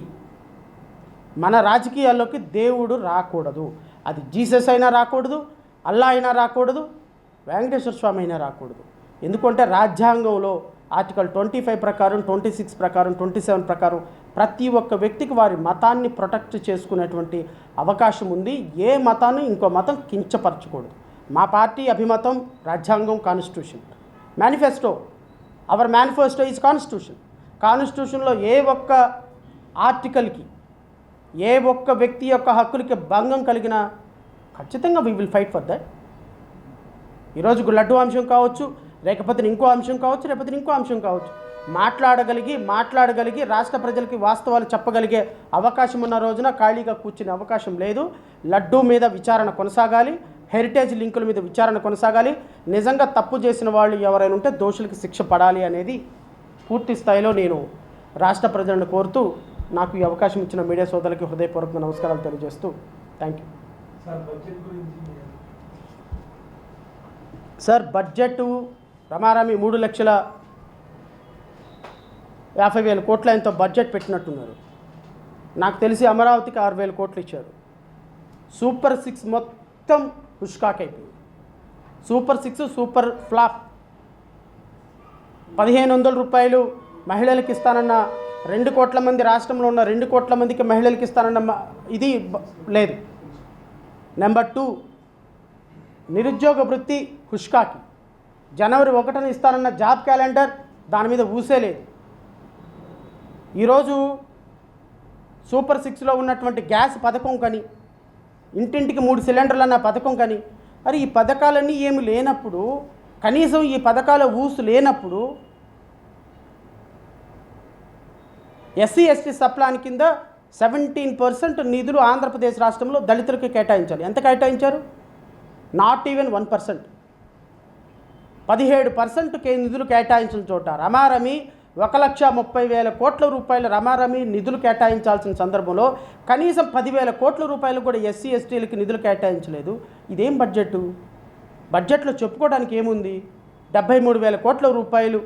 S1: మన రాజకీయాల్లోకి దేవుడు రాకూడదు. అది జీసస్ అయినా రాకూడదు, అల్లా అయినా రాకూడదు, వెంకటేశ్వర స్వామి అయినా రాకూడదు. ఎందుకంటే రాజ్యాంగంలో ఆర్టికల్ 25 ప్రకారం, 26 ప్రకారం, 27 ప్రకారం ప్రతి ఒక్క వ్యక్తికి వారి మతాన్ని ప్రొటెక్ట్ చేసుకునేటువంటి అవకాశం ఉంది. ఏ మతాన్ని ఇంకో మతం కించపరచకూడదు. మా పార్టీ అభిమతం రాజ్యాంగం, constitution. Our manifesto is constitution. కాన్స్టిట్యూషన్లో ఏ ఒక్క ఆర్టికల్కి, ఏ ఒక్క వ్యక్తి యొక్క హక్కులకి భంగం కలిగినా ఖచ్చితంగా we will fight for that. ఈరోజు లడ్డు అంశం కావచ్చు, లేకపోతే ఇంకో అంశం కావచ్చు, లేకపోతే ఇంకో అంశం కావచ్చు, మాట్లాడగలిగి రాష్ట్ర ప్రజలకి వాస్తవాలు చెప్పగలిగే అవకాశం ఉన్న రోజున ఖాళీగా కూర్చునే అవకాశం లేదు. లడ్డూ మీద విచారణ కొనసాగాలి, హెరిటేజ్ లింకుల మీద విచారణ కొనసాగాలి. నిజంగా తప్పు చేసిన వాళ్ళు ఎవరైనా ఉంటే దోషులకి శిక్ష పడాలి అనేది పూర్తి స్థాయిలో నేను రాష్ట్ర ప్రజలను కోరుతూ, నాకు ఈ అవకాశం ఇచ్చిన మీడియా సోదరులకి హృదయపూర్వక నమస్కారాలు తెలియజేస్తూ థ్యాంక్ యూ. సార్, బడ్జెట్ రమారామి 3,50,000 కోట్ల ఎంతో బడ్జెట్ పెట్టినట్టున్నారు. నాకు తెలిసి అమరావతికి 6,000 కోట్లు ఇచ్చారు. సూపర్ 6 మొత్తం పుష్కాక్ అయిపోయింది. Super 6 super flop. ₹1,500 మహిళలకు ఇస్తానన్న 2 కోట్ల మంది, రాష్ట్రంలో ఉన్న 2 కోట్ల మందికి మహిళలకు ఇస్తానన్న ఇది లేదు. నెంబర్ 2, నిరుద్యోగ వృత్తి హుష్కాకి. జనవరి 1న ఇస్తానన్న జాబ్ క్యాలెండర్, దాని మీద ఊసే లేదు. ఈరోజు సూపర్ 6లో ఉన్నటువంటి గ్యాస్ పథకం కానీ, ఇంటింటికి 3 సిలిండర్లు అన్న పథకం కానీ, మరి ఈ పథకాలన్నీ ఏమి లేనప్పుడు, కనీసం ఈ పథకాల ఊసు లేనప్పుడు ఎస్సీ ఎస్టీ సప్లాన్ కింద 17% నిధులు ఆంధ్రప్రదేశ్ రాష్ట్రంలో దళితులకు కేటాయించాలి. ఎంత కేటాయించారు? Not even 1%. 17% నిధులు కేటాయించిన చోట రమారమి 1,30,000 కోట్ల రూపాయల రమారమి నిధులు కేటాయించాల్సిన సందర్భంలో కనీసం 10,000 కోట్ల రూపాయలు కూడా ఎస్సీ ఎస్టీలకి నిధులు కేటాయించలేదు. ఇదేం బడ్జెట్? బడ్జెట్లో చెప్పుకోవడానికి ఏముంది? 73,000 కోట్ల రూపాయలు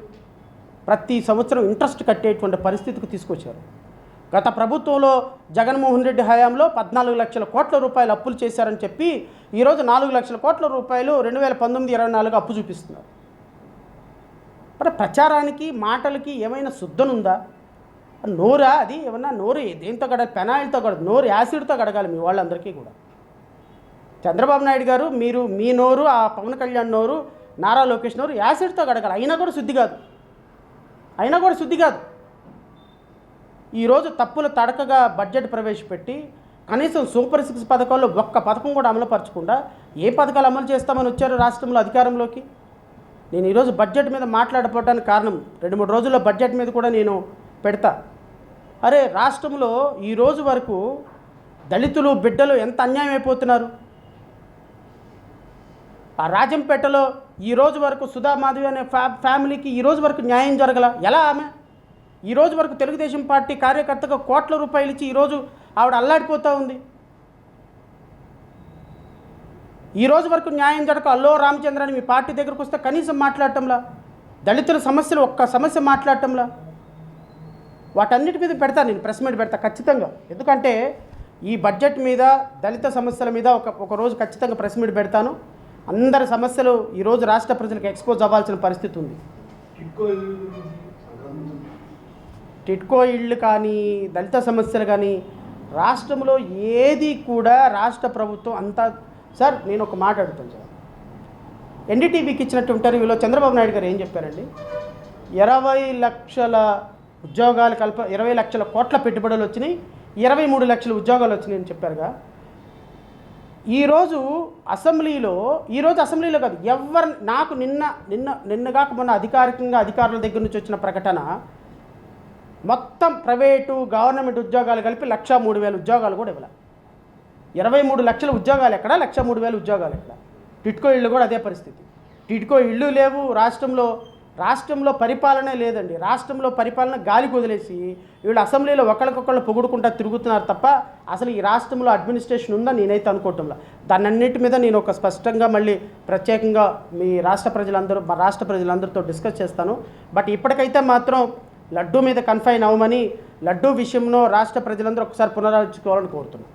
S1: ప్రతి సంవత్సరం ఇంట్రెస్ట్ కట్టేటువంటి పరిస్థితికి తీసుకొచ్చారు. గత ప్రభుత్వంలో జగన్మోహన్ రెడ్డి హయాంలో 14 లక్షల కోట్ల రూపాయలు అప్పులు చేశారని చెప్పి ఈరోజు 4 లక్షల కోట్ల రూపాయలు 2019-24 అప్పు చూపిస్తున్నారు. మరి ప్రచారానికి, మాటలకి ఏమైనా శుద్ధనుందా? నోరా అది? ఏమన్నా నోరు దేంతో కడగాలి? పెనాయిల్తో కడగాలి, నోరు యాసిడ్తో కడగాలి మీ వాళ్ళందరికీ కూడా. చంద్రబాబు నాయుడు గారు, మీరు మీ నోరు, ఆ పవన్ కళ్యాణ్ నోరు, నారా లోకేష్ నోరు యాసిడ్తో కడగాలి. అయినా కూడా శుద్ధి కాదు. ఈరోజు తప్పుల తడకగా బడ్జెట్ ప్రవేశపెట్టి కనీసం సూపర్ 6 పథకాల్లో ఒక్క పథకం కూడా అమలుపరచకుండా ఏ పథకాలు అమలు చేస్తామని వచ్చారు రాష్ట్రంలో అధికారంలోకి? నేను ఈరోజు బడ్జెట్ మీద మాట్లాడకపోవడానికి కారణం, 2-3 రోజుల్లో బడ్జెట్ మీద కూడా నేను పెడతా. అరే, రాష్ట్రంలో ఈరోజు వరకు దళితులు, బిడ్డలు ఎంత అన్యాయం అయిపోతున్నారు. ఆ రాజంపేటలో ఈరోజు వరకు సుధా మాధవి అనే ఫ్యామిలీకి ఈరోజు వరకు న్యాయం జరగల. ఎలా? ఆమె ఈరోజు వరకు తెలుగుదేశం పార్టీ కార్యకర్తగా కోట్ల రూపాయలు ఇచ్చి ఈరోజు ఆవిడ అల్లాడిపోతూ ఉంది. ఈరోజు వరకు న్యాయం జరగక అల్లో రామచంద్ర అని మీ పార్టీ దగ్గరకు వస్తే కనీసం మాట్లాడటంలా, దళితుల సమస్యలు ఒక్క సమస్య మాట్లాడటంలా. వాటన్నిటి మీద పెడతా, నేను ప్రెస్ మీట్ పెడతా ఖచ్చితంగా. ఎందుకంటే ఈ బడ్జెట్ మీద, దళిత సమస్యల మీద ఒక రోజు ఖచ్చితంగా ప్రెస్ మీట్ పెడతాను. అందరి సమస్యలు ఈరోజు రాష్ట్ర ప్రజలకు ఎక్స్పోజ్ అవ్వాల్సిన పరిస్థితి ఉంది. టిట్కో ఇళ్ళు కానీ, దళిత సమస్యలు కానీ రాష్ట్రంలో ఏది కూడా రాష్ట్ర ప్రభుత్వం అంతా. సార్, నేను ఒక మాట అడుగుతాను సార్. ఎన్డీటీవీకి ఇచ్చినట్టు ఇంటర్వ్యూలో చంద్రబాబు నాయుడు గారు ఏం చెప్పారండి? 20 లక్షల ఉద్యోగాలు 20 లక్షల కోట్ల పెట్టుబడులు వచ్చినాయి, 23 లక్షల ఉద్యోగాలు వచ్చినాయి అని చెప్పారుగా. ఈరోజు అసెంబ్లీలో కాదు ఎవరు నాకు నిన్నగాక మొన్న అధికారికంగా అధికారుల దగ్గర నుంచి వచ్చిన ప్రకటన మొత్తం ప్రైవేటు గవర్నమెంట్ ఉద్యోగాలు కలిపి 1,03,000 ఉద్యోగాలు కూడా ఇవ్వాలి. 23 లక్షల ఉద్యోగాలు ఎక్కడ, 1,03,000 ఉద్యోగాలు ఎక్కడ. టిట్కో ఇళ్ళు కూడా అదే పరిస్థితి. టిట్కో ఇళ్ళు లేవు రాష్ట్రంలో పరిపాలనే లేదండి. రాష్ట్రంలో పరిపాలన గాలికి వదిలేసి వీళ్ళు అసెంబ్లీలో ఒకరికొకళ్ళు పొగుడుకుంటా తిరుగుతున్నారు తప్ప అసలు ఈ రాష్ట్రంలో అడ్మినిస్ట్రేషన్ ఉందని నేనైతే అనుకోవటంలా. దాన్నన్నిటి మీద నేను ఒక స్పష్టంగా మళ్ళీ ప్రత్యేకంగా మా రాష్ట్ర ప్రజలందరితో డిస్కస్ చేస్తాను. బట్ ఇప్పటికైతే మాత్రం లడ్డూ మీద కన్ఫైన్ అవ్వమని, లడ్డూ విషయంలో రాష్ట్ర ప్రజలందరూ ఒకసారి పునరాలోచించుకోవాలని కోరుతున్నాను.